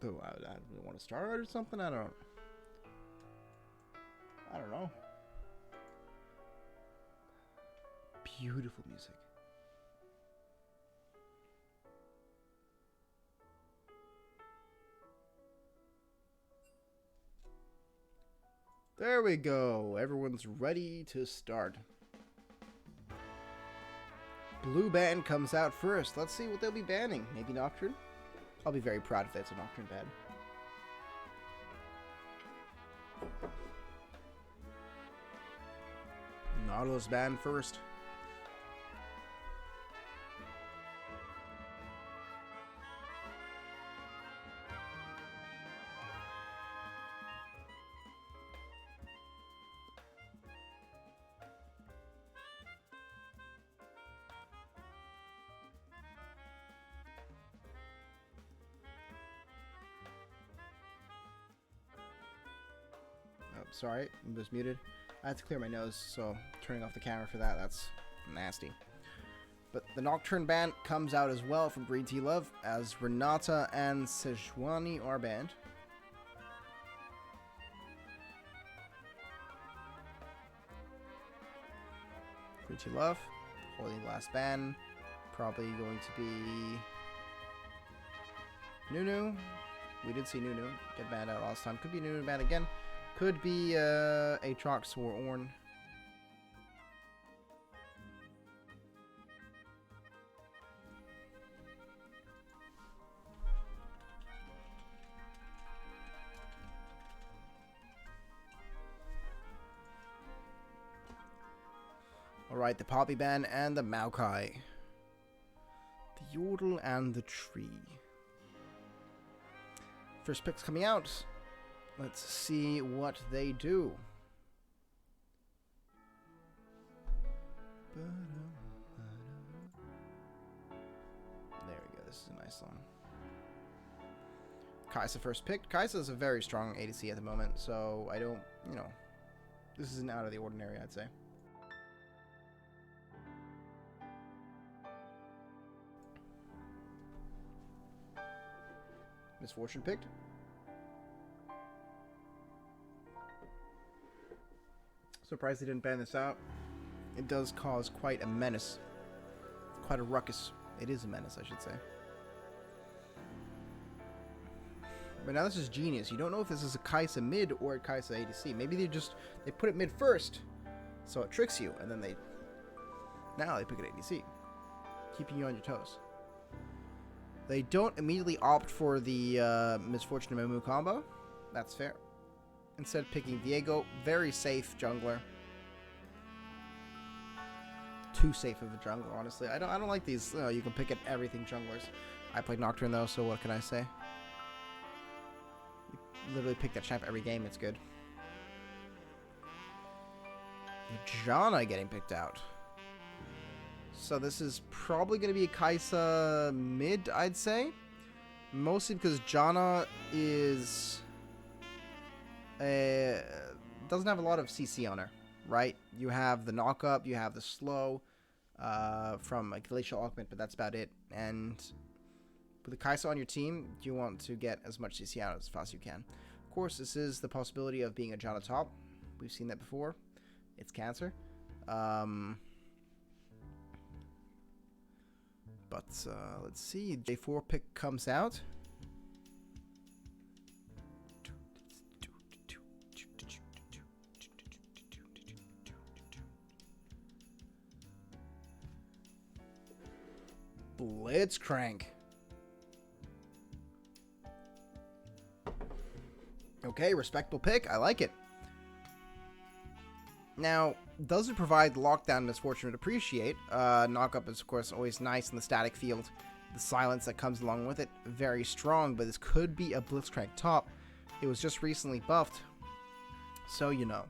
Oh, I really want to start or something. I don't know. Beautiful music. There we go. Everyone's ready to start. Blue band comes out first. Let's see what they'll be banning. Maybe Nocturne? I'll be very proud if that's a Nocturne ban. Nautilus ban first. Sorry, I was muted. I had to clear my nose, so turning off the camera for that, that's nasty. But the Nocturne ban comes out as well from Greentea Love, as Renata and Sejuani are banned. Greentea Love, holding the last ban, probably going to be Nunu. We did see Nunu get banned out last time. Could be Nunu banned again. Could be Aatrox or Ornn. Alright, the Poppy ban and the Maokai. The Yordle and the Tree. First picks coming out. Let's see what they do. There we go. This is a nice song. Kai'Sa first picked. Kai'Sa is a very strong ADC at the moment, so I don't, you know, this isn't out of the ordinary, I'd say. Misfortune picked. Surprised they didn't ban this out. It does cause quite a menace. Quite a ruckus. It is a menace, I should say. But now this is genius. You don't know if this is a Kai'Sa mid or a Kai'Sa ADC. Maybe they put it mid first, so it tricks you, and then now they pick an ADC, keeping you on your toes. They don't immediately opt for the Misfortune and Mamu combo. That's fair. Instead picking Diego, very safe jungler. Too safe of a jungler, honestly. I don't like these. You can pick at everything junglers. I played Nocturne though, so what can I say? You literally pick that champ every game. It's good. Janna getting picked out. So this is probably going to be a Kai'Sa mid, I'd say. Mostly because Janna is doesn't have a lot of CC on her, right? You have the knock-up, you have the slow from like Glacial Augment, but that's about it. And with the Kai'Sa on your team, you want to get as much CC out as fast as you can. Of course, this is the possibility of being a Janna top. We've seen that before. It's cancer. But let's see. J4 pick comes out. Blitzcrank. Okay, respectable pick. I like it. Now, does it provide lockdown Misfortune would appreciate? Knock-up is, of course, always nice in the static field. The silence that comes along with it, very strong, but this could be a Blitzcrank top. It was just recently buffed, so you know.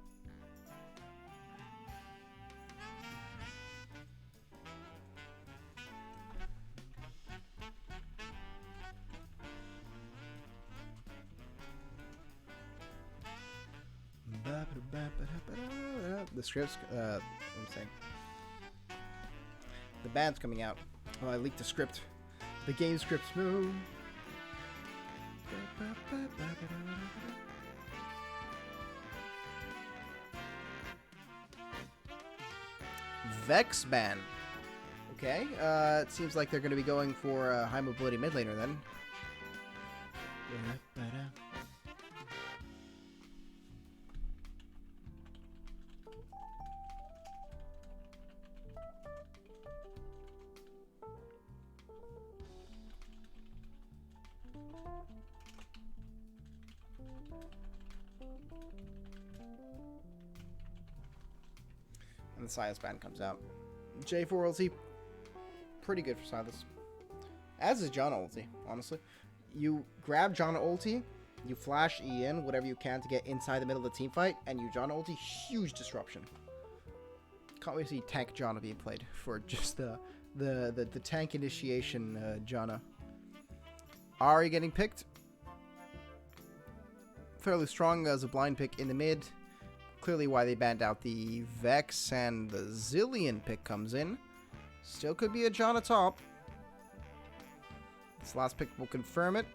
the scripts. What I'm saying. The band's coming out. Oh, I leaked the script. The game scripts. No. Vex ban. Okay. It seems like they're going to be going for a high mobility mid laner then. And the Silas band comes out. J4 ulti, pretty good for Silas. As is Janna ulti, honestly. You grab Janna ulti, you flash E in, whatever you can to get inside the middle of the team fight, and you Janna ulti, huge disruption. Can't wait to see tank Janna being played for just the tank initiation Janna. Ahri getting picked. Fairly strong as a blind pick in the mid. Clearly why they banned out the Vex, and the Zillion pick comes in. Still could be a Janna top. This last pick will confirm it.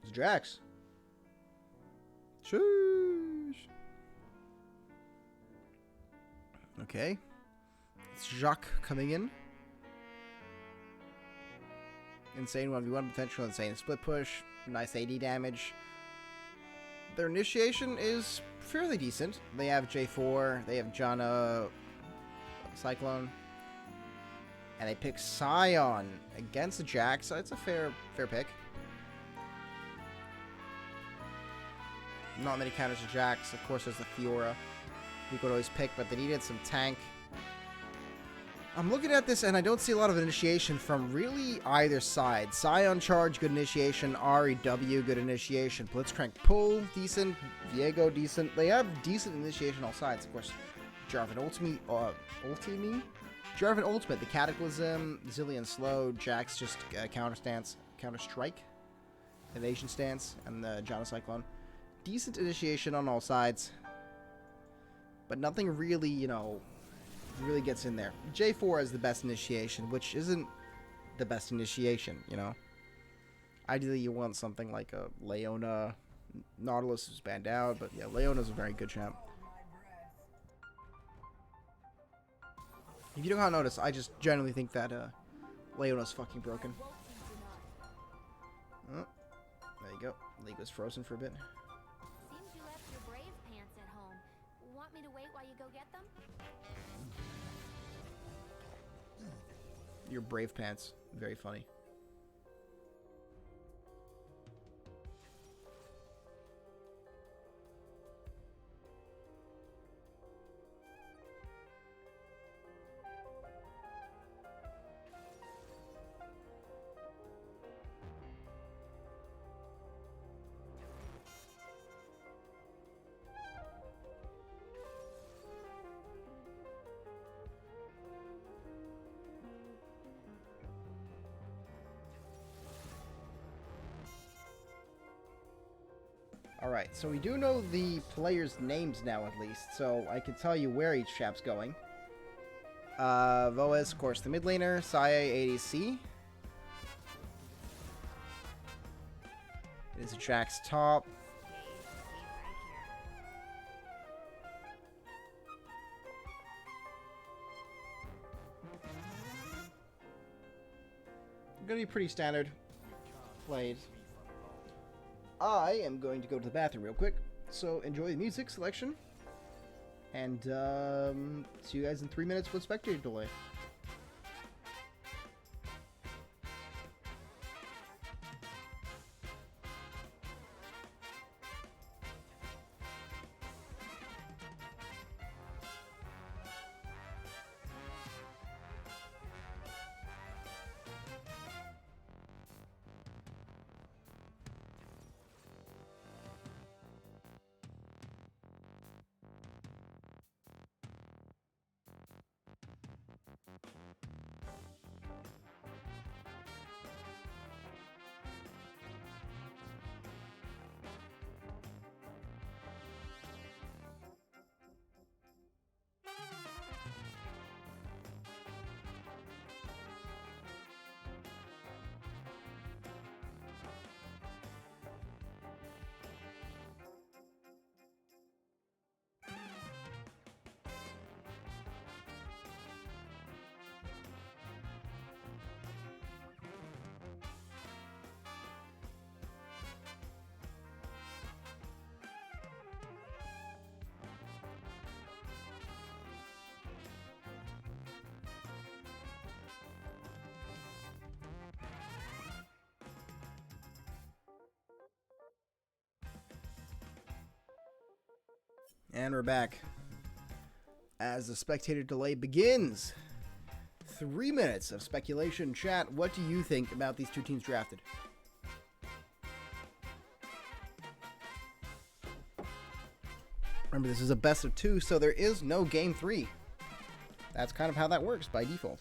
It's Drax. Sheesh. Okay. It's Jacques coming in. Insane 1v1 potential, insane split push, nice AD damage. Their initiation is fairly decent. They have J4, they have Janna, Cyclone, and they pick Sion against the Jax, so it's a fair pick. Not many counters to Jax. Of course, there's the Fiora you could always pick, but they needed some tank. I'm looking at this, and I don't see a lot of initiation from really either side. Sion charge, good initiation. Ahri W, good initiation. Blitzcrank pull, decent. Viego, decent. They have decent initiation on all sides. Of course, Jarvan Ultimate. Jarvan Ultimate, the Cataclysm, Zillion slow, Jax just counter stance, counter strike, evasion stance, and the Janna Cyclone. Decent initiation on all sides, but nothing really, you know, really gets in there. J4 is the best initiation, which isn't the best initiation, you know. Ideally, you want something like a Leona. Nautilus is banned out, but yeah, Leona's a very good champ. If you don't notice, I just generally think that Leona's fucking broken. Oh, there you go. League was frozen for a bit. Seems you left your brave pants at home. Want me to wait while you go get them? Your brave pants. Very funny. Alright, so we do know the players' names now, at least, so I can tell you where each chap's going. Voez, of course, the mid laner. Saya, ADC. It is a Jax top. Gonna be pretty standard played. I am going to go to the bathroom real quick, so enjoy the music selection, and see you guys in 3 minutes with spectator delay. And we're back. As the spectator delay begins. 3 minutes of speculation. Chat, what do you think about these two teams drafted? Remember, this is a best of 2, so there is no game 3. That's kind of how that works by default.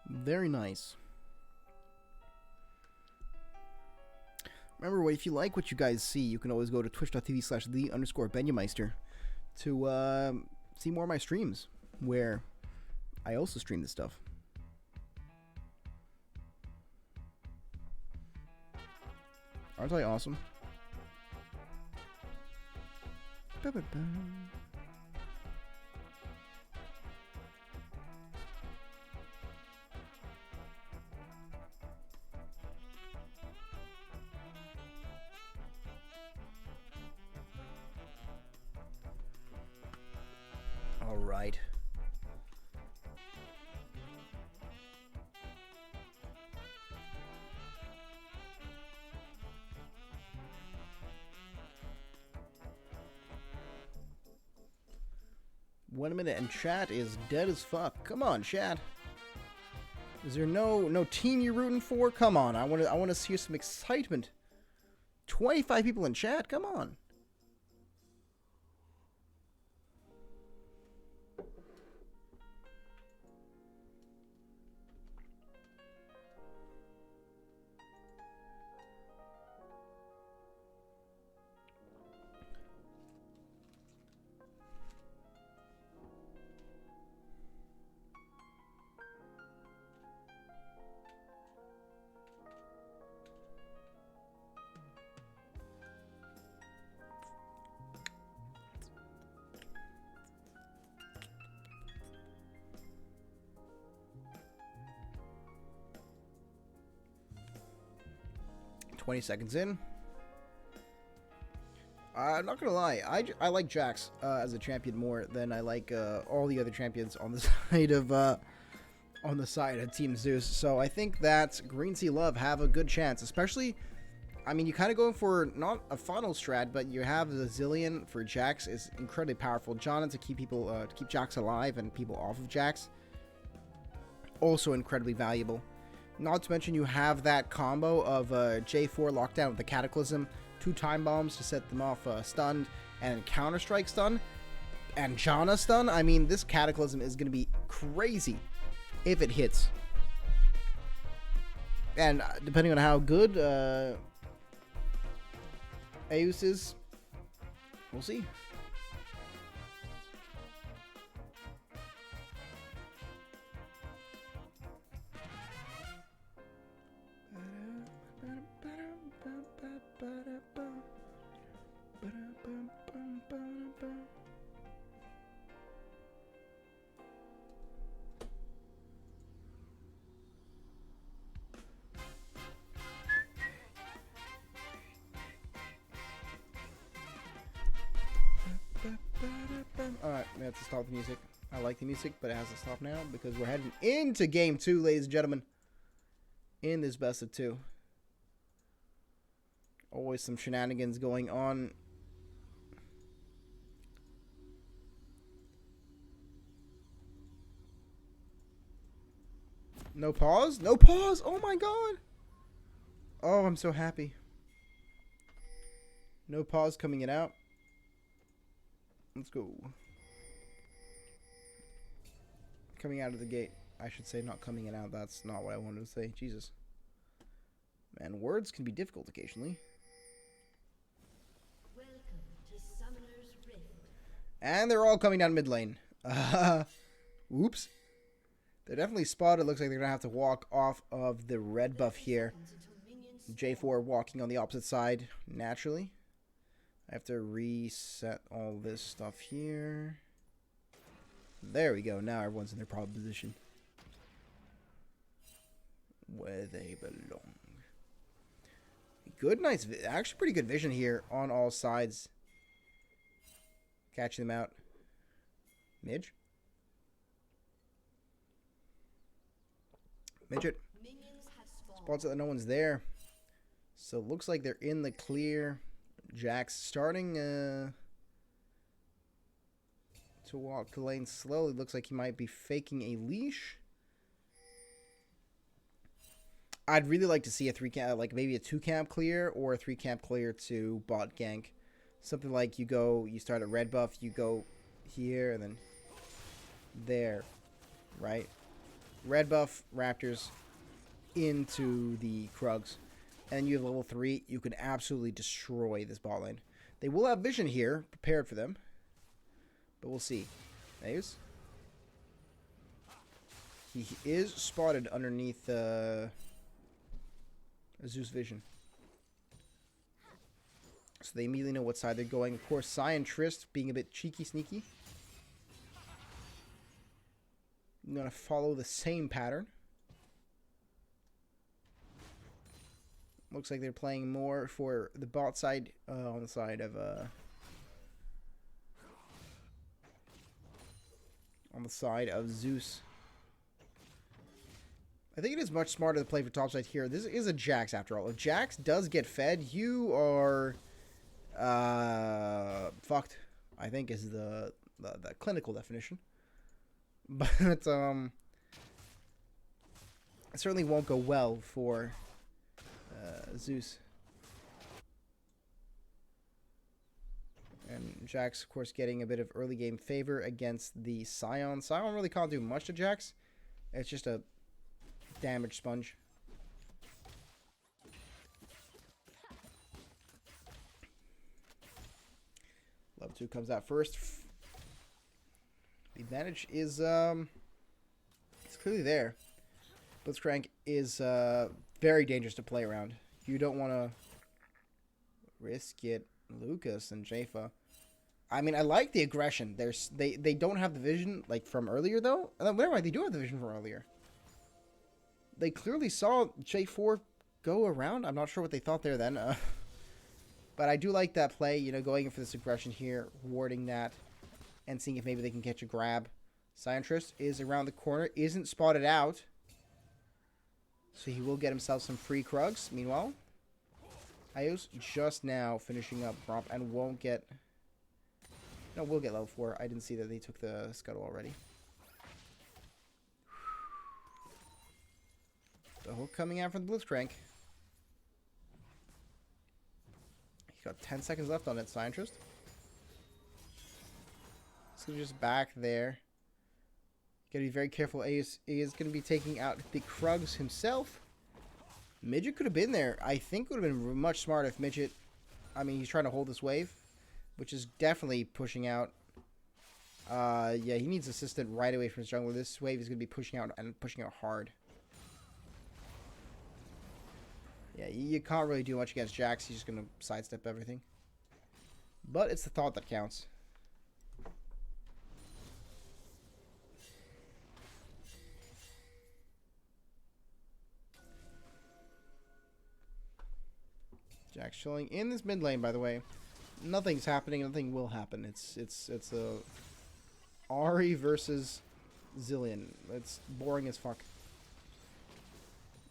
Very nice. Remember, if you like what you guys see, you can always go to twitch.tv/the_Benjameister to see more of my streams, where I also stream this stuff. Aren't I awesome? Ba-ba-ba. All right. One minute and chat is dead as fuck. Come on, chat. Is there no team you're rooting for? Come on, I want to see some excitement. 25 people in chat. Come on. $20 seconds in. I'm not gonna lie, I like Jax as a champion more than I like all the other champions on the side of Team Zeus. So I think that Greentea Love have a good chance, especially. I mean, you kind of going for not a final strat, but you have the Zillion for Jax is incredibly powerful. Jana to keep people to keep Jax alive and people off of Jax, also incredibly valuable. Not to mention you have that combo of J4 lockdown with the Cataclysm, 2 time bombs to set them off stunned, and Counter-Strike stun, and Jana stun. I mean, this Cataclysm is going to be crazy if it hits. And depending on how good Zeus is, we'll see. Alright, we have to stop the music. I like the music, but it has to stop now because we're heading into game 2, ladies and gentlemen. In this best of 2. Always some shenanigans going on. No pause? No pause! Oh my god! Oh, I'm so happy. No pause coming it out. Let's go. Coming out of the gate. I should say not coming in out. That's not what I wanted to say. Jesus. Man, words can be difficult occasionally. Welcome to Summoner's Rift. And they're all coming down mid lane. Oops. They're definitely spotted. Looks like they're going to have to walk off of the red buff here. J4 walking on the opposite side naturally. I have to reset all this stuff here. There we go. Now everyone's in their proper position. Where they belong. good, nice, actually pretty good vision here on all sides. Catching them out. Midge. Midget. Minions have spawned. Spots that no one's there. So it looks like they're in the clear. Jack's starting to walk the lane slowly. Looks like he might be faking a leash. I'd really like to see a 3-camp, like maybe a 2-camp clear or a 3-camp clear to bot gank. Something like you start a red buff, you go here and then there, right? Red buff, Raptors into the Krugs. And you have level 3, you can absolutely destroy this bot lane. They will have vision here, prepared for them. But we'll see. Zeus. He is spotted underneath Zeus vision. So they immediately know what side they're going. Of course, Sai and Trist being a bit cheeky, sneaky. I'm going to follow the same pattern. Looks like they're playing more for the bot side on the side of Zeus. I think it is much smarter to play for topside here. This is a Jax after all. If Jax does get fed, you are fucked, I think is the clinical definition. But it certainly won't go well for Zeus. And Jax, of course, getting a bit of early game favor against the Scion. Scion really can't do much to Jax. It's just a damage sponge. Level 2 comes out first. The advantage is it's clearly there. Blitzcrank is very dangerous to play around. You don't want to risk it. Lucas and Jafa. I mean, I like the aggression. They don't have the vision like from earlier though. Never mind, they do have the vision from earlier. They clearly saw J4 go around. I'm not sure what they thought there then. But I do like that play, you know, going in for this aggression here, warding that, and seeing if maybe they can catch a grab. Scientrist is around the corner, isn't spotted out. So he will get himself some free Krugs. Meanwhile, Ayos just now finishing up Romp and won't get... No, we'll get level 4. I didn't see that they took the Scuttle already. The hook coming out from the Blitzcrank. He's got 10 seconds left on it, Scientrist. So just back there. Gotta be very careful. Ayos is going to be taking out the Krugs himself. Midget could have been there. I think it would have been much smarter if Midget... I mean, he's trying to hold this wave, which is definitely pushing out. Yeah, he needs assistant right away from his jungler. This wave is going to be pushing out and pushing out hard. Yeah, you can't really do much against Jax. He's just going to sidestep everything. But it's the thought that counts. Jax chilling in this mid lane, by the way. Nothing's happening. Nothing will happen. It's a Ahri versus Zillion. It's boring as fuck.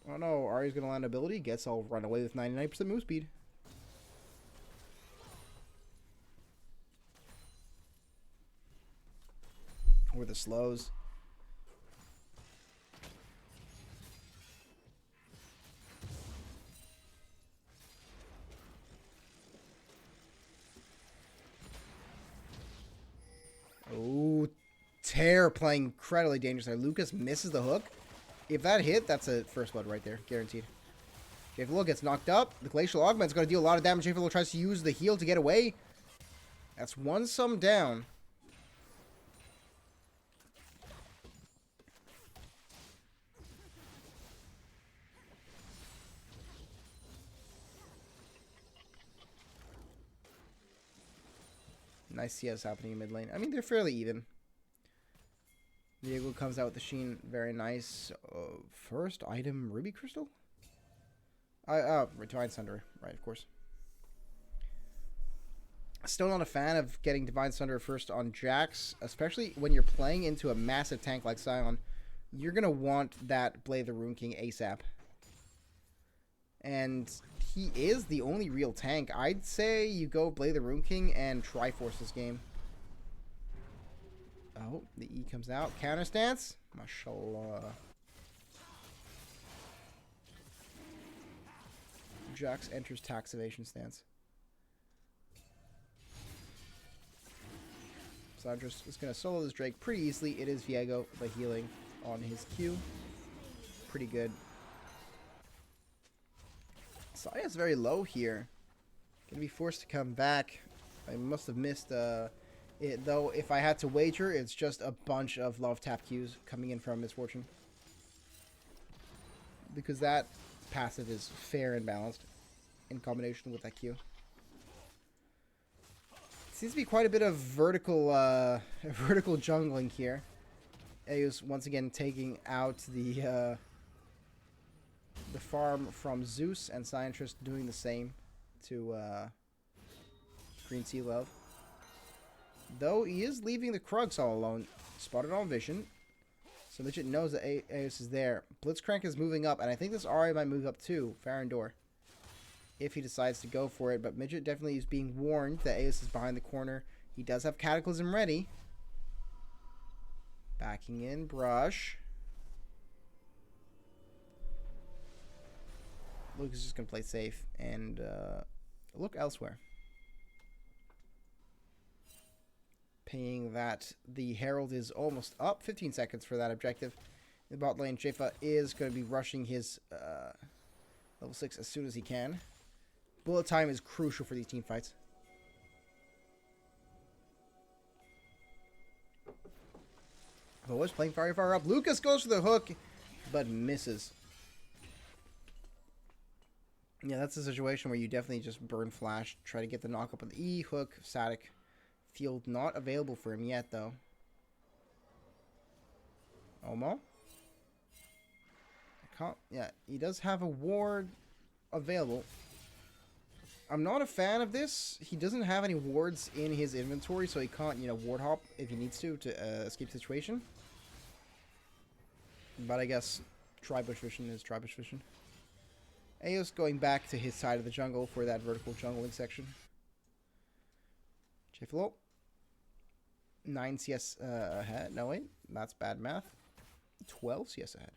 Oh no, Ahri's gonna land ability. Guess I'll run away with 99% move speed. Or the slows. Oh, Tear playing incredibly dangerous there. Lucas misses the hook. If that hit, that's a first blood right there. Guaranteed. J-Flow gets knocked up. The Glacial Augment's going to deal a lot of damage. J-Flow tries to use the heal to get away. That's one sum down. Nice CS happening in mid lane. I mean, they're fairly even. Diego comes out with the Sheen. Very nice. First item, Ruby Crystal? Divine Sunder, right, of course. Still not a fan of getting Divine Sunder first on Jax, especially when you're playing into a massive tank like Sion. You're going to want that Blade the Rune King ASAP. And he is the only real tank. I'd say you go Blade the Rune King and Triforce this game. Oh, the E comes out. Counter stance. Mashallah. Jax enters tax evasion stance. Sandros is going to solo this Drake pretty easily. It is Viego, the healing on his Q. Pretty good. Saya's very low here. Going to be forced to come back. I must have missed it, though. If I had to wager, it's just a bunch of love tap Qs coming in from Misfortune. Because that passive is fair and balanced in combination with that Q. Seems to be quite a bit of vertical jungling here. Zeus once again taking out the farm from Zeus, and Scientist doing the same to Greentea Love. Though he is leaving the Krugs all alone. Spotted on vision. So Midget knows that Zeus is there. Blitzcrank is moving up, and I think this Ari might move up too. Farandor. If he decides to go for it. But Midget definitely is being warned that Zeus is behind the corner. He does have Cataclysm ready. Backing in. Brush. Luke is just going to play safe and look elsewhere. Paying that the Herald is almost up. 15 seconds for that objective. In the bot lane, Jafa is going to be rushing his level 6 as soon as he can. Bullet time is crucial for these team fights. But was playing very far up. Lucas goes for the hook, but misses. Yeah, that's a situation where you definitely just burn flash. Try to get the knock up on the E, hook, static. Field not available for him yet, though. Omo? Yeah, he does have a ward available. I'm not a fan of this. He doesn't have any wards in his inventory, so he can't, ward hop if he needs to escape the situation. But I guess Tri-Bush Vision is Tri-Bush Vision. Zeus going back to his side of the jungle for that vertical jungling section. Jeffalo. 9 CS ahead. No, wait. That's bad math. 12 CS ahead.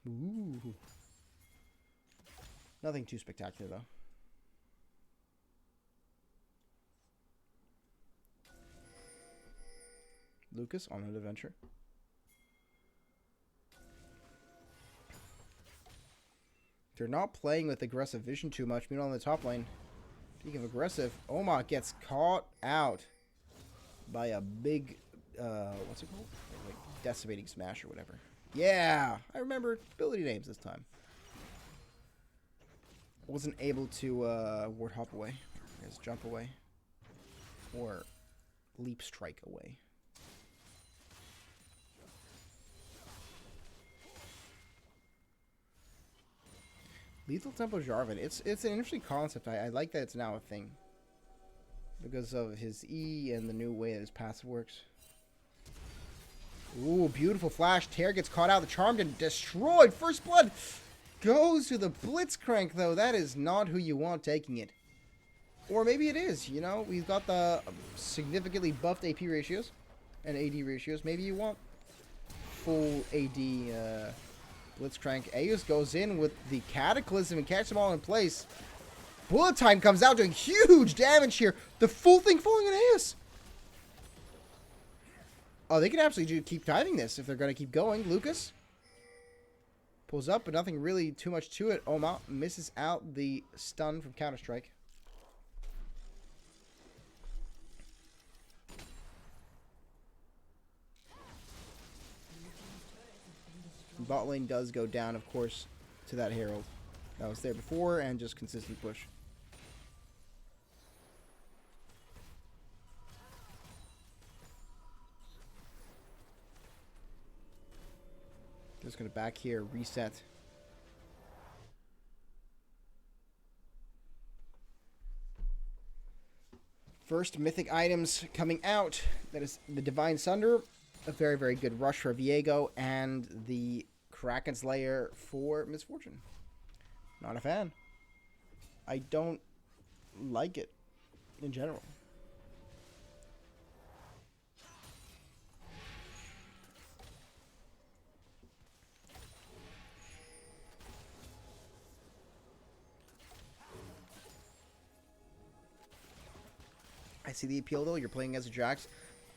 Ooh. Nothing too spectacular, though. Lucas on an adventure. They're not playing with aggressive vision too much. Meanwhile, on the top lane, speaking of aggressive, Oma gets caught out by a big, what's it called? Like decimating smash or whatever. Yeah, I remember ability names this time. Wasn't able to ward hop away, I guess jump away, or leap strike away. Lethal Tempo Jarvan. It's an interesting concept. I like that it's now a thing. Because of his E and the new way that his passive works. Ooh, beautiful flash. Tear gets caught out. The Charmed and destroyed. First blood goes to the Blitzcrank, though. That is not who you want taking it. Or maybe it is. We've got the significantly buffed AP ratios and AD ratios. Maybe you want full AD Blitzcrank. Zeus goes in with the Cataclysm and catches them all in place. Bullet time comes out doing huge damage here. The full thing falling on Zeus. Oh, they can absolutely keep diving this if they're going to keep going. Lucas pulls up, but nothing really too much to it. Oma misses out the stun from Counter-Strike. Bot lane does go down, of course, to that Herald that was there before, and just consistent push. Just gonna back here, reset. First mythic items coming out. That is the Divine Sunder, a very, very good rush for Viego, and the Kraken Slayer for Misfortune. Not a fan. I don't like it in general. I see the appeal, though. You're playing as a Jax.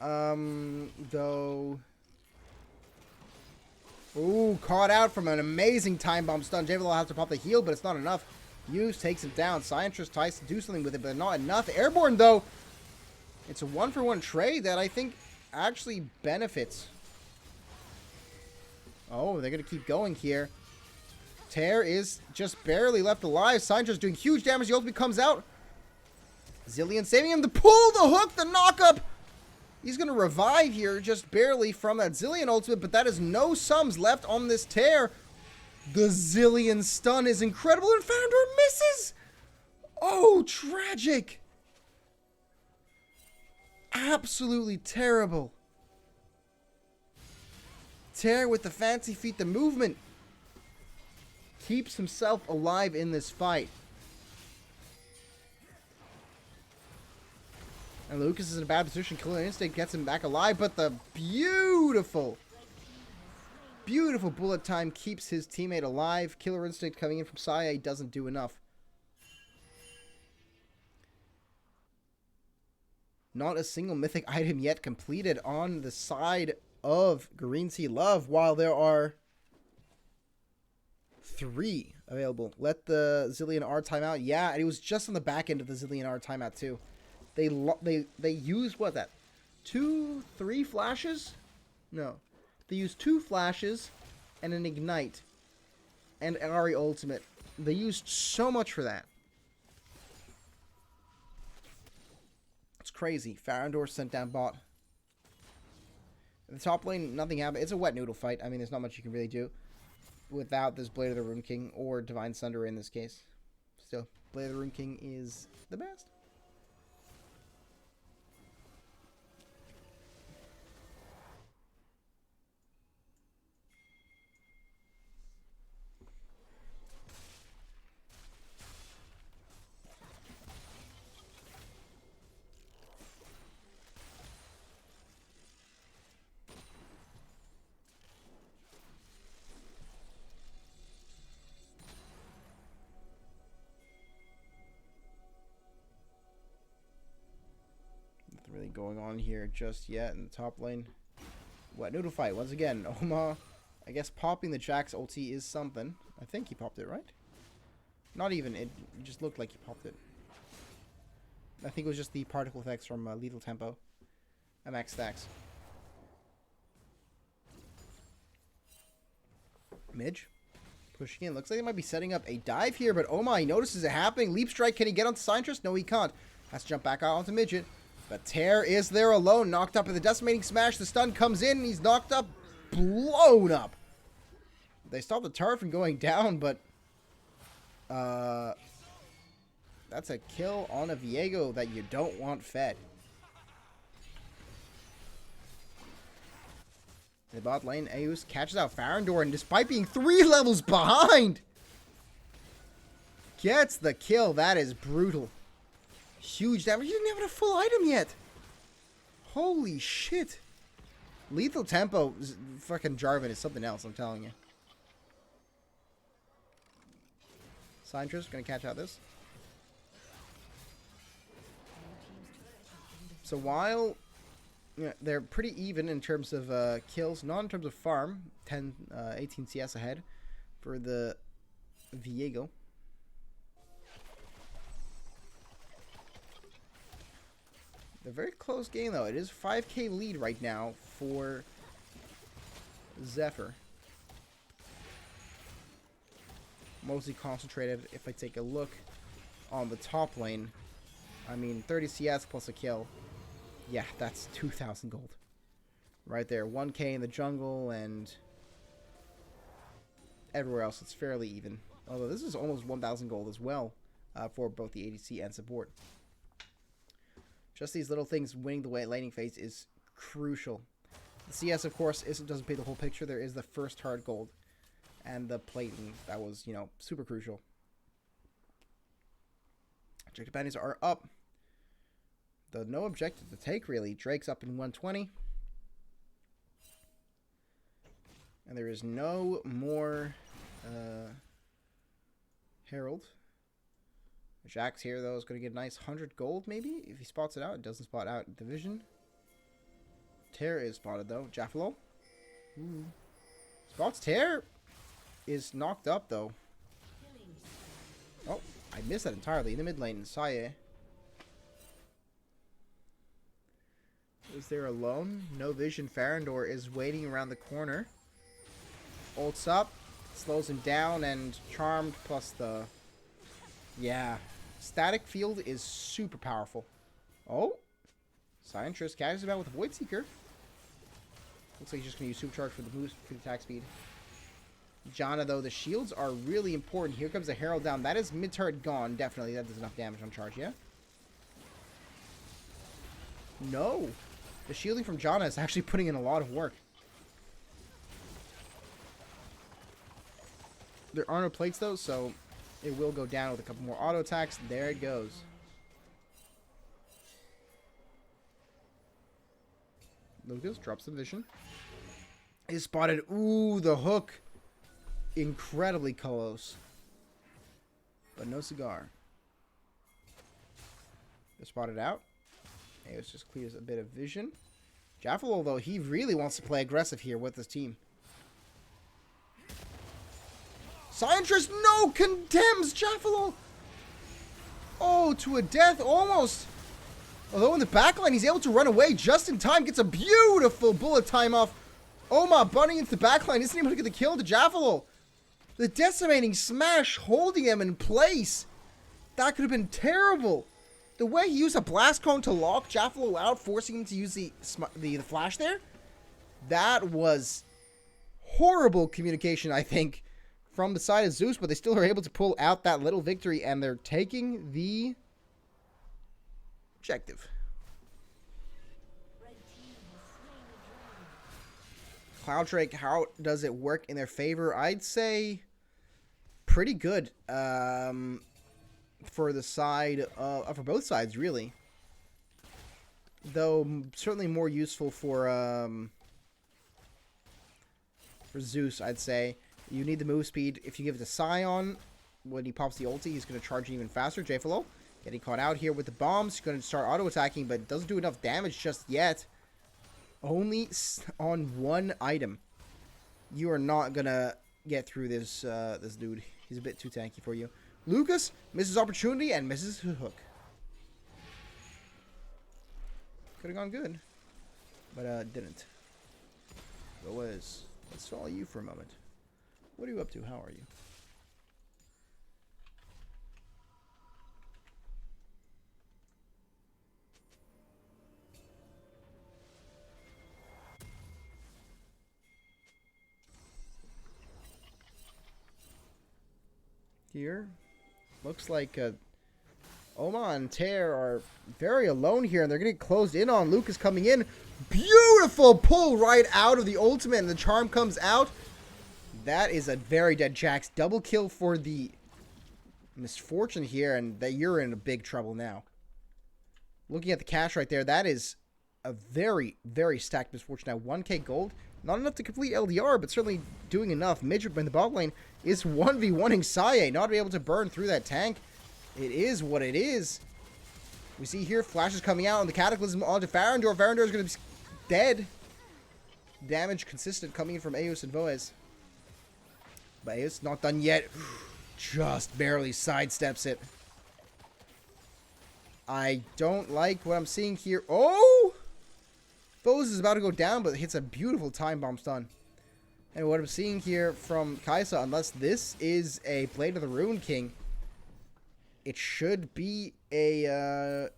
Though... Ooh, caught out from an amazing time bomb stun. Javel has to pop the heal, but it's not enough. Hughes takes him down. Scientist tries to do something with it, but not enough. Airborne, though. It's a one-for-one trade that I think actually benefits. Oh, they're going to keep going here. Tear is just barely left alive. Scientist doing huge damage. The ultimate comes out. Zillion saving him. The pull, the hook, the knock-up. He's going to revive here just barely from that Zillion ultimate, but that is no sums left on this Tear. The Zillion stun is incredible, and Fandor misses. Oh, tragic. Absolutely terrible. Tear with the fancy feet, the movement. Keeps himself alive in this fight. And Lucas is in a bad position. Killer Instinct gets him back alive, but the beautiful bullet time keeps his teammate alive. Killer Instinct coming in from Saya doesn't do enough. Not a single mythic item yet completed on the side of Greentea Love, while there are 3 available. Let the Zillion R timeout. Yeah, and it was just on the back end of the Zillion R timeout too. They used what, that 3 flashes? No. They used 2 flashes and an ignite and Ari ultimate. They used so much for that. It's crazy. Farandor sent down bot. In the top lane, nothing happened. It's a wet noodle fight. I mean, there's not much you can really do without this Blade of the Rune King or Divine Sunder in this case. Still, Blade of the Rune King is the best. Really going on here just yet in the top lane. Wet noodle fight once again. Oma, I guess popping the Jax ulti is something. I think he popped it, right? Not even. It just looked like he popped it. I think it was just the particle effects from Lethal Tempo. MX stacks. Midge pushing in. Looks like they might be setting up a dive here, but Oma, he notices it happening. Leap strike. Can he get onto Scientist? No, he can't. Has to jump back out onto Midget. But Tear is there alone, knocked up in the Decimating Smash. The stun comes in, and he's knocked up, blown up. They stopped the turret from going down, but that's a kill on a Viego that you don't want fed. In the bot lane, Zeus catches out Farandor, and despite being 3 levels behind, gets the kill. That is brutal. Huge damage. He didn't have a full item yet. Holy shit. Lethal Tempo, fucking Jarvan is something else, I'm telling you. Scientist gonna catch out this. So while they're pretty even in terms of kills, not in terms of farm, 18 CS ahead for the Viego. A very close game, though. It is 5k lead right now for Zephyr. Mostly concentrated. If I take a look on the top lane, I mean, 30 CS plus a kill. Yeah, that's 2,000 gold. Right there. 1k in the jungle, and everywhere else it's fairly even. Although this is almost 1,000 gold as well for both the ADC and support. Just these little things winning the laning phase is crucial. The CS, of course, doesn't paint the whole picture. There is the first hard gold and the plating. That was, you know, super crucial. Objective bounties are up. Though no objective to take, really. Drake's up in 120. And there is no more Herald. Jack's here, though, is going to get a nice 100 gold, maybe? If he spots it out. It doesn't spot out Division. Tear is spotted, though. Jaffalo. Spots Tear is knocked up, though. Oh, I missed that entirely. In the mid lane, Saye. Is there alone? No vision. Farandor is waiting around the corner. Ults up. Slows him down, and Charmed plus the... Yeah. Static Field is super powerful. Oh. Scientress catches him out with a Void Seeker. Looks like he's just going to use Supercharge for the boost for the attack speed. Janna, though, the shields are really important. Here comes the Herald down. That is mid-turret gone. Definitely, that does enough damage on charge, yeah? No. The shielding from Janna is actually putting in a lot of work. There are no plates, though, so it will go down with a couple more auto attacks. There it goes. Lucas drops the vision. Is spotted. Ooh, the hook. Incredibly close. But no cigar. They're spotted out. It just clears a bit of vision. Jaffalo, though, he really wants to play aggressive here with this team. Scientress, no! Condemns Jaffalo! Oh, to a death, almost. Although in the backline, he's able to run away just in time. Gets a beautiful bullet time off. Oma bunning into the backline. Isn't able to get the kill to Jaffalo. The decimating smash holding him in place. That could have been terrible. The way he used a blast cone to lock Jaffalo out, forcing him to use the flash there. That was horrible communication, I think, from the side of Zeus. But they still are able to pull out that little victory. And they're taking the objective. Cloud Drake, how does it work in their favor? I'd say pretty good for the side for both sides, really. Though certainly more useful for Zeus, I'd say. You need the move speed. If you give it to Scion, when he pops the ulti, he's going to charge even faster. Jfalo getting caught out here with the bombs. He's going to start auto-attacking, but doesn't do enough damage just yet. Only on one item. You are not going to get through this this dude. He's a bit too tanky for you. Lucas misses opportunity and misses the hook. Could have gone good, but didn't. Let's follow you for a moment. What are you up to? How are you? Here, looks like Oma and Tear are very alone here, and they're getting closed in on. Lucas coming in. Beautiful pull right out of the ultimate, and the charm comes out. That is a very dead Jax. Double kill for the Misfortune here, and that you're in a big trouble now. Looking at the cash right there, that is a very, very stacked Misfortune. Now, 1k gold. Not enough to complete LDR, but certainly doing enough. Midget in the bot lane is 1v1ing Saye. Not be able to burn through that tank. It is what it is. We see here flashes coming out on the Cataclysm onto Farandor. Farandor is going to be dead. Damage consistent coming in from Eos and Voez. But Eos not done yet. Just barely sidesteps it. I don't like what I'm seeing here. Oh! Voez is about to go down, but hits a beautiful time bomb stun. And what I'm seeing here from Kaisa, unless this is a Blade of the Ruined King, it should be a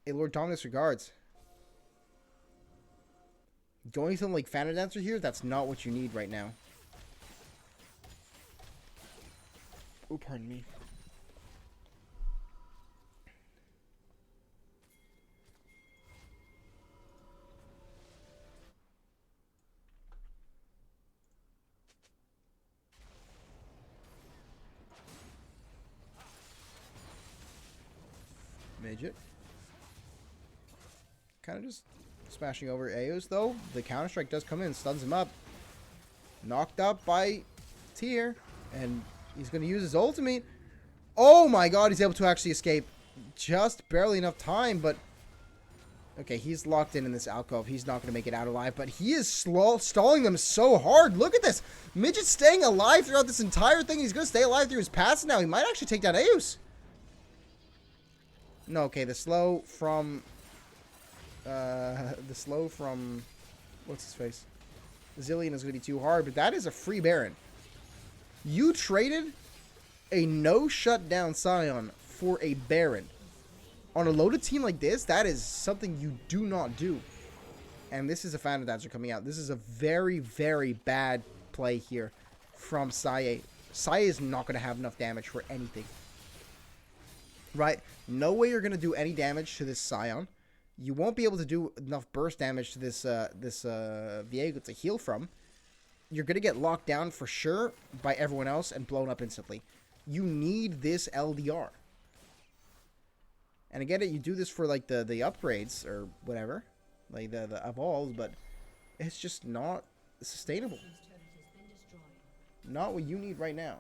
Lord Dominus Regards. Going something like Phantom Dancer here, that's not what you need right now. Oh, pardon me. Midget. Kind of just smashing over Eos, though. The counter-strike does come in, stuns him up. Knocked up by Tyr, and he's going to use his ultimate. Oh my god, he's able to actually escape. Just barely enough time, but... Okay, he's locked in this alcove. He's not going to make it out alive, but he is stalling them so hard. Look at this. Midget's staying alive throughout this entire thing. He's going to stay alive through his pass now. He might actually take down Eos. No, okay, the slow from... what's his face? Zillion is going to be too hard, but that is a free Baron. You traded a no shutdown Scion for a Baron. On a loaded team like this, that is something you do not do. And this is a Phantom Dancer coming out. This is a very, very bad play here from Saye. Saye is not going to have enough damage for anything. Right? No way you're going to do any damage to this Scion. You won't be able to do enough burst damage to this Viego to heal from. You're going to get locked down for sure by everyone else and blown up instantly. You need this LDR. And again, you do this for like the upgrades or whatever, like the evolves, but it's just not sustainable. Not what you need right now.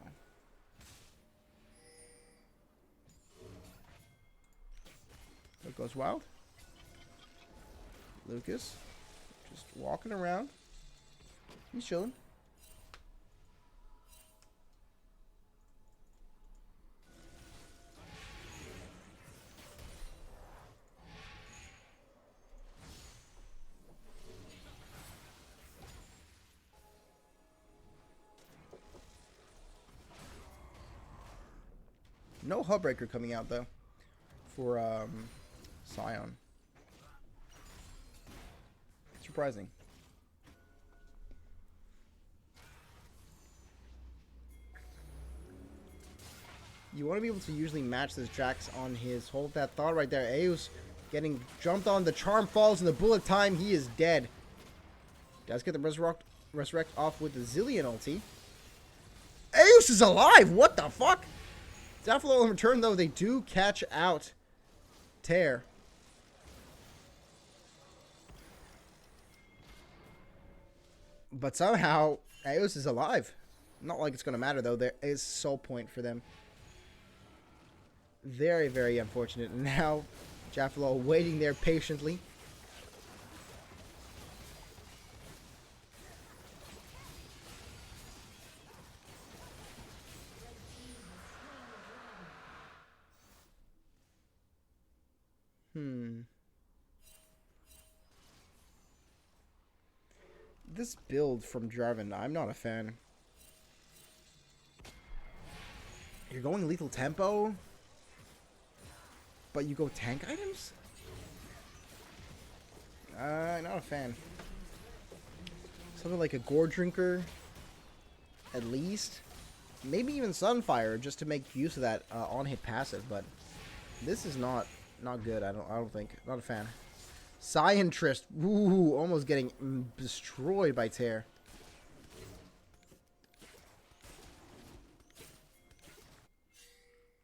It goes wild. Lucas, just walking around. He's chilling. No Hubbreaker coming out though for Scion. Surprising. You want to be able to usually match this Jax on his hold that thought right there. Eos getting jumped on. The charm falls in the bullet time. He is dead. Guys, get the resurrect off with the Zillion ulti. Eos is alive. What the fuck? Zephyr in return, though, they do catch out Tear. But somehow, Eos is alive. Not like it's going to matter, though. There is soul point for them. Very, very unfortunate. And now, Jaffalo waiting there patiently. This build from Jarvan, I'm not a fan. You're going lethal tempo, but you go tank items? Not a fan. Something like a Gore Drinker, at least. Maybe even Sunfire, just to make use of that on-hit passive, but this is not good, I don't think. Not a fan. Scientrist, ooh, almost getting destroyed by Tear.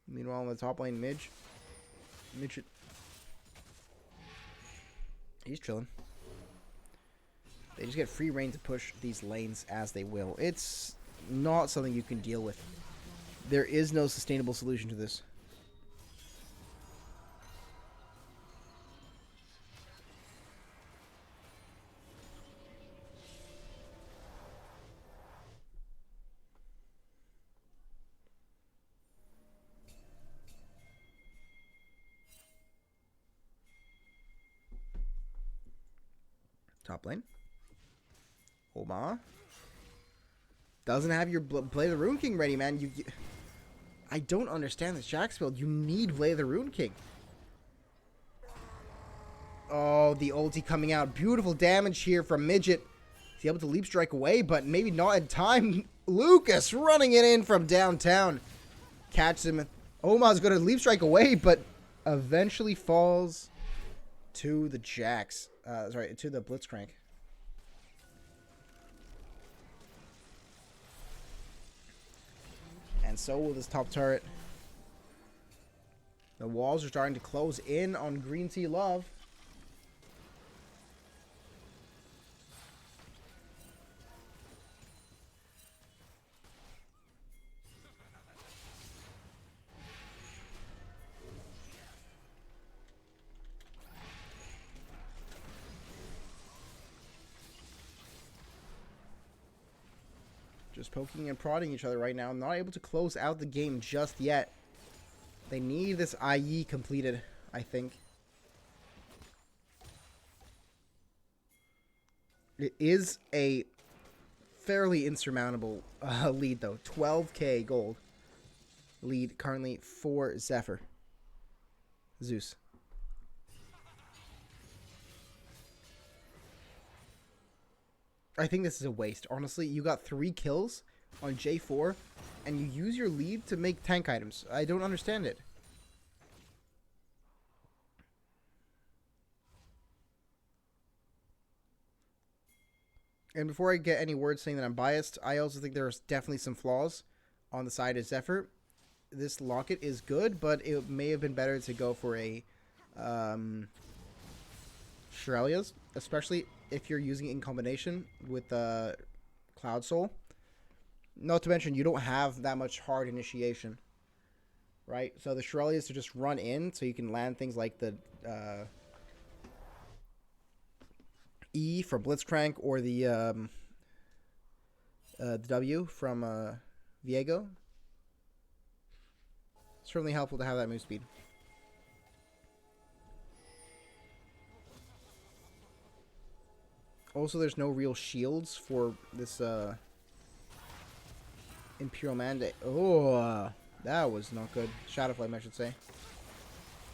Meanwhile, on the top lane, Midget. He's chilling. They just get free reign to push these lanes as they will. It's not something you can deal with. There is no sustainable solution to this. Top lane. Oma. Doesn't have your Blade of the Rune King ready, man. I don't understand this Jax build. You need Blade of the Rune King. Oh, the ulti coming out. Beautiful damage here from Midget. He's able to leap strike away, but maybe not in time. Lucas running it in from downtown. Catches him. Oma's going to leap strike away, but eventually falls to the Jax. Sorry, to the Blitzcrank. And so will this top turret. The walls are starting to close in on Greentea Love. Just poking and prodding each other right now. Not able to close out the game just yet. They need this IE completed, I think. It is a fairly insurmountable lead, though. 12k gold lead currently for Zephyr. Zeus. I think this is a waste. Honestly, you got 3 kills on J4, and you use your lead to make tank items. I don't understand it. And before I get any words saying that I'm biased, I also think there's definitely some flaws on the side of Zephyr. This locket is good, but it may have been better to go for a Shirelia's, especially if you're using it in combination with Cloud Soul. Not to mention, you don't have that much hard initiation, right? So the Shirelia's to just run in, so you can land things like the E from Blitzcrank or the W from Viego. Certainly helpful to have that move speed. Also, there's no real shields for this Imperial Mandate. Oh, that was not good. Shadow Flame, I should say.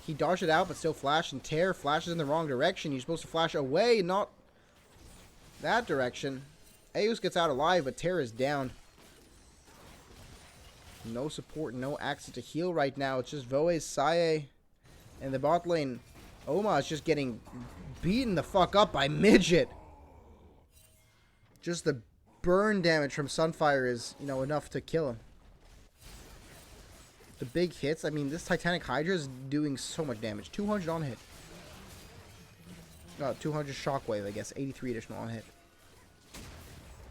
He dodged it out, but still flashed, and Tear flashes in the wrong direction. You're supposed to flash away, not that direction. Zeus gets out alive, but Tear is down. No support, no access to heal right now. It's just Voe, Sae, and the bot lane. Oma is just getting beaten the fuck up by Midget. Just the burn damage from Sunfire is, you know, enough to kill him. The big hits, I mean, this Titanic Hydra is doing so much damage. 200 on hit. 200 shockwave, I guess. 83 additional on hit.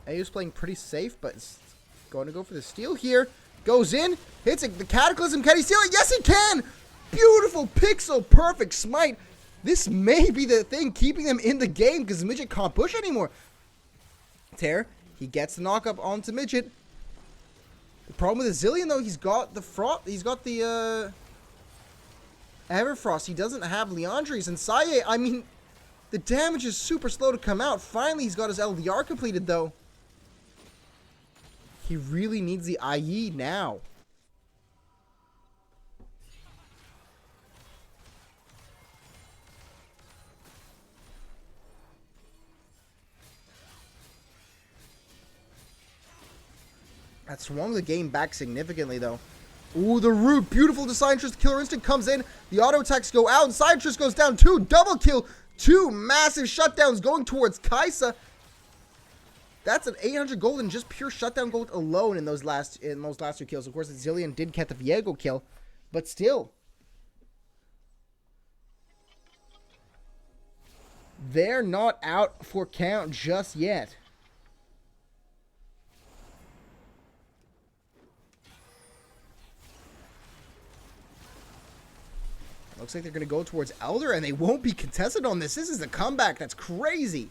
Zeus playing pretty safe, but it's going to go for the steal here. Goes in, hits it, the Cataclysm. Can he steal it? Yes, he can! Beautiful pixel perfect smite. This may be the thing keeping them in the game because Midget can't push anymore. Tear, he gets the knockup onto Midget. The problem with the Zillion, though, he's got the Everfrost. He doesn't have Leandries. And Saye, I mean, the damage is super slow to come out. Finally, he's got his LDR completed, though. He really needs the IE now. That swung the game back significantly, though. Ooh, the root. Beautiful to Scientress. Killer Instinct comes in. The auto attacks go out. And Scientress goes down too. Double kill. 2 massive shutdowns going towards Kaisa. That's an 800 gold and just pure shutdown gold alone in those last 2 kills. Of course, the Zillion did get the Viego kill, but still. They're not out for count just yet. Looks like they're going to go towards Elder, and they won't be contested on this. This is a comeback. That's crazy.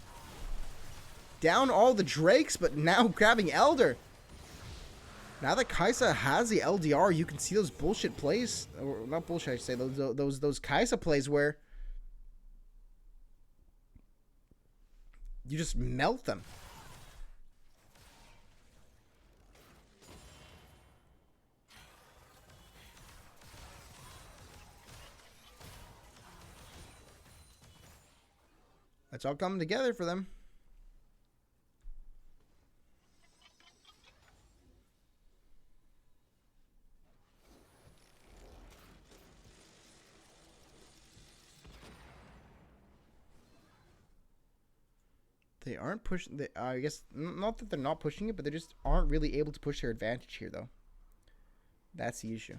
Down all the Drakes, but now grabbing Elder. Now that Kaisa has the LDR, you can see those bullshit plays. Or not bullshit, I should say. Those Kaisa plays where you just melt them. It's all coming together for them. They aren't pushing. I guess not that they're not pushing it, but they just aren't really able to push their advantage here, though. That's the issue.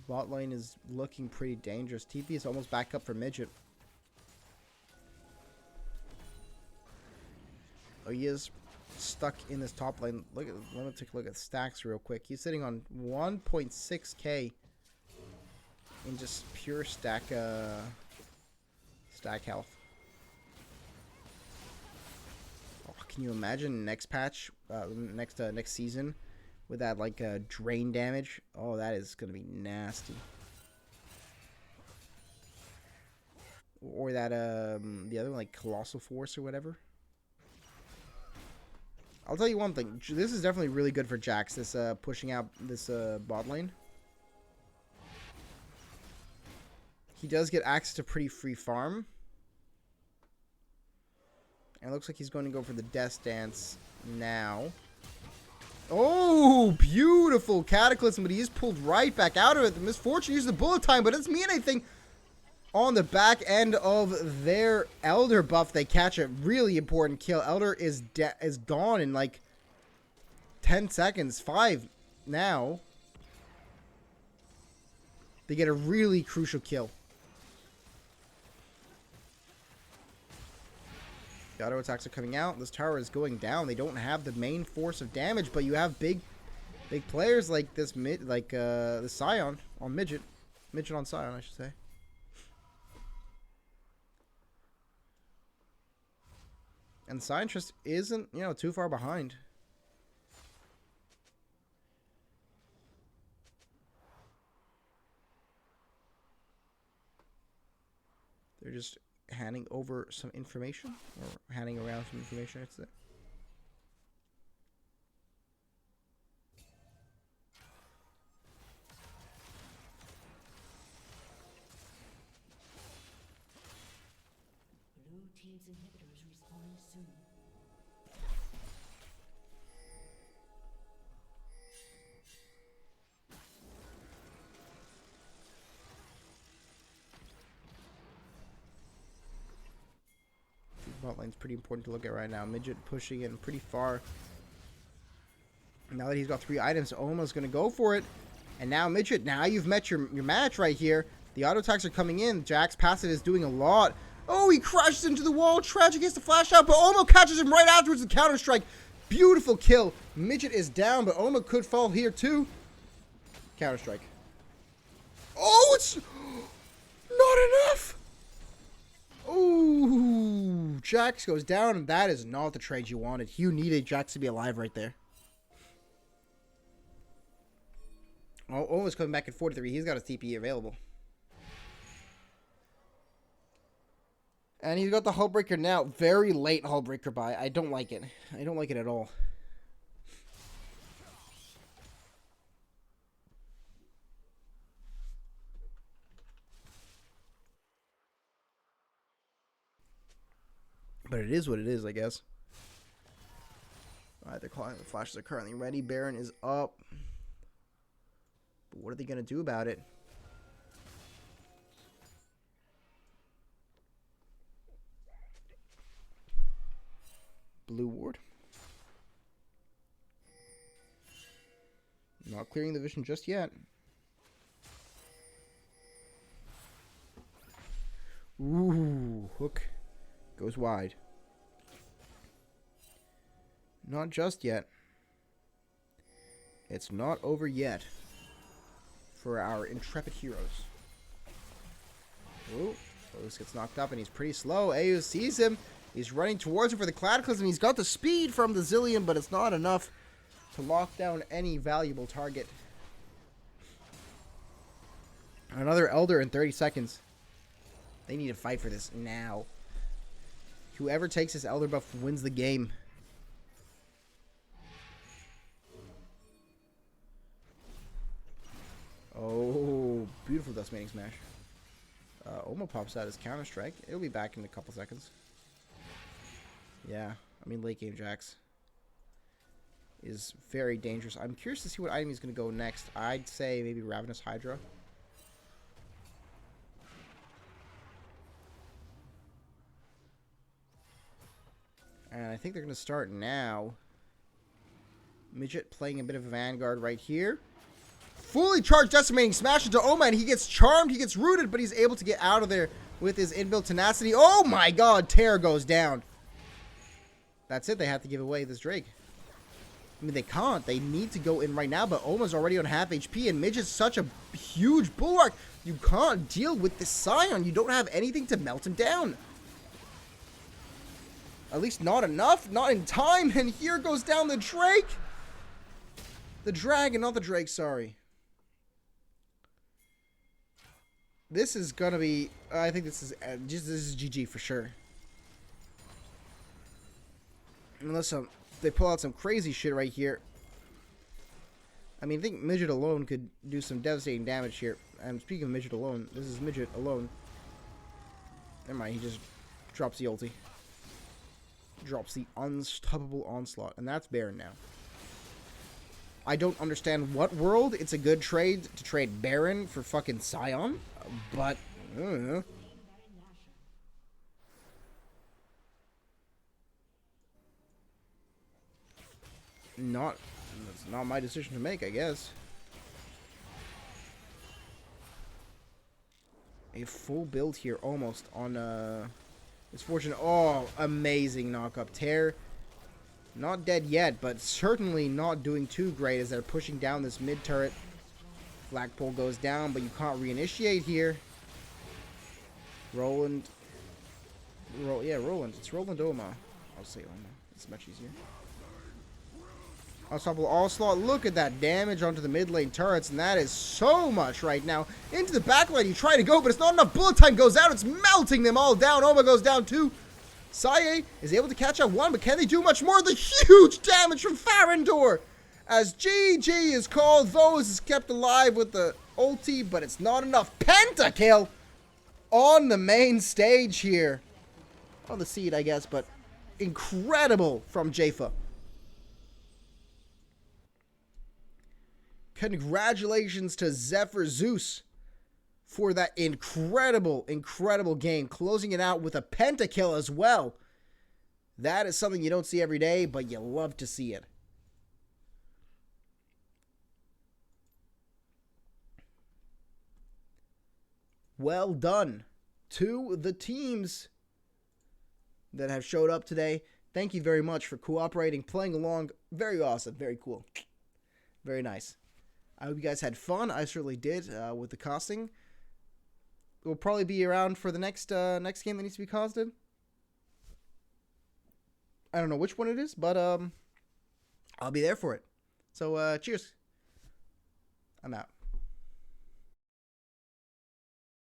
Bot lane is looking pretty dangerous. TP is almost back up for Midget. Oh, he is stuck in this top lane. Let me take a look at stacks real quick. He's sitting on 1.6k in just pure stack health. Oh, can you imagine next patch, next season, with that like drain damage? Oh, that is gonna be nasty. Or that the other one, like Colossal Force or whatever. I'll tell you one thing. This is definitely really good for Jax. This pushing out this bot lane. He does get access to pretty free farm. And it looks like he's going to go for the Death Dance now. Oh, beautiful Cataclysm, but he is pulled right back out of it. The Misfortune used the bullet time, but it doesn't mean anything. On the back end of their Elder buff, they catch a really important kill. Elder is gone in like 10 seconds. 5 now. They get a really crucial kill. The auto attacks are coming out. This tower is going down. They don't have the main force of damage, but you have big players like this the Scion on Midget on Scion, I should say. And Scientist isn't, too far behind. They're just handing over some information, or handing around some information, I'd say. Blue team's inhibitor is respawning soon. Bot lane's pretty important to look at right now. Midget pushing in pretty far. Now that he's got 3 items, Oma's going to go for it. And now Midget, now you've met your match right here. The auto attacks are coming in. Jack's passive is doing a lot. Oh, he crashes into the wall. Tragic gets the flash out, but Oma catches him right afterwards with counter strike. Beautiful kill. Midget is down, but Oma could fall here too. Counter strike. Oh, it's not enough. Oh, Jax goes down, and that is not the trade you wanted. You needed Jax to be alive right there. Oh, Oma's coming back at 43. He's got his TP available. And he's got the Hullbreaker now. Very late Hullbreaker buy. I don't like it. I don't like it at all. But it is what it is, I guess. Alright, they're calling. The flashes are currently ready. Baron is up. But what are they going to do about it? Blue ward. Not clearing the vision just yet. Ooh, hook goes wide. Not just yet. It's not over yet for our intrepid heroes. Ooh, Zeus gets knocked up and he's pretty slow. Ayu sees him. He's running towards him for the Cataclysm. He's got the speed from the Zillion, but it's not enough to lock down any valuable target. Another Elder in 30 seconds. They need to fight for this now. Whoever takes this Elder buff wins the game. Oh, beautiful Dustmating Smash. Oma pops out his counter strike. It'll be back in a couple seconds. Yeah, I mean late game Jax is very dangerous. I'm curious to see what item he's going to go next. I'd say maybe Ravenous Hydra. And I think they're going to start now. Midget playing a bit of a Vanguard right here. fully charged decimating smash into Oma, and he gets charmed, he gets rooted, but he's able to get out of there with his inbuilt tenacity. Oh my god, Terror goes down. That's it, they have to give away this Drake. I mean, they can't. They need to go in right now, but Oma's already on half HP, and Midge is such a huge bulwark. You can't deal with this Scion. You don't have anything to melt him down. At least not enough, not in time, and here goes down the Drake. The dragon, not the Drake, sorry. This is gonna be, I think this is GG for sure. Unless they pull out some crazy shit right here. I mean, I think Midget alone could do some devastating damage here. And speaking of Midget alone, this is Midget alone. Never mind, he just drops the ulti. Drops the unstoppable onslaught. And that's Baron now. I don't understand what world it's a good trade to trade Baron for fucking Scion. But, I don't know. That's not my decision to make, I guess. A full build here almost on Misfortune. Oh, amazing knock-up. Tear, not dead yet, but certainly not doing too great as they're pushing down this mid turret. Flagpole goes down, but you can't reinitiate here. Roland. Roland. It's Roland Oma. I'll say Oma. It's much easier. Unstoppable Onslaught. Look at that damage onto the mid lane turrets, and that is so much right now. Into the back lane, you try to go, but it's not enough. Bullet time goes out. It's melting them all down. Oma goes down too. Saye is able to catch up one, but can they do much more? The huge damage from Farandor. As GG is called, Those is kept alive with the ulti, but it's not enough. Pentakill on the main stage here. On the seed, I guess, but incredible from Jafa. Congratulations to Zephyr Zeus for that incredible, incredible game. Closing it out with a pentakill as well. That is something you don't see every day, but you love to see it. Well done to the teams that have showed up today. Thank you very much for cooperating, playing along. Very awesome. Very cool. Very nice. I hope you guys had fun. I certainly did with the costing. We'll probably be around for the next next game that needs to be costed. I don't know which one it is, but I'll be there for it. So cheers. I'm out.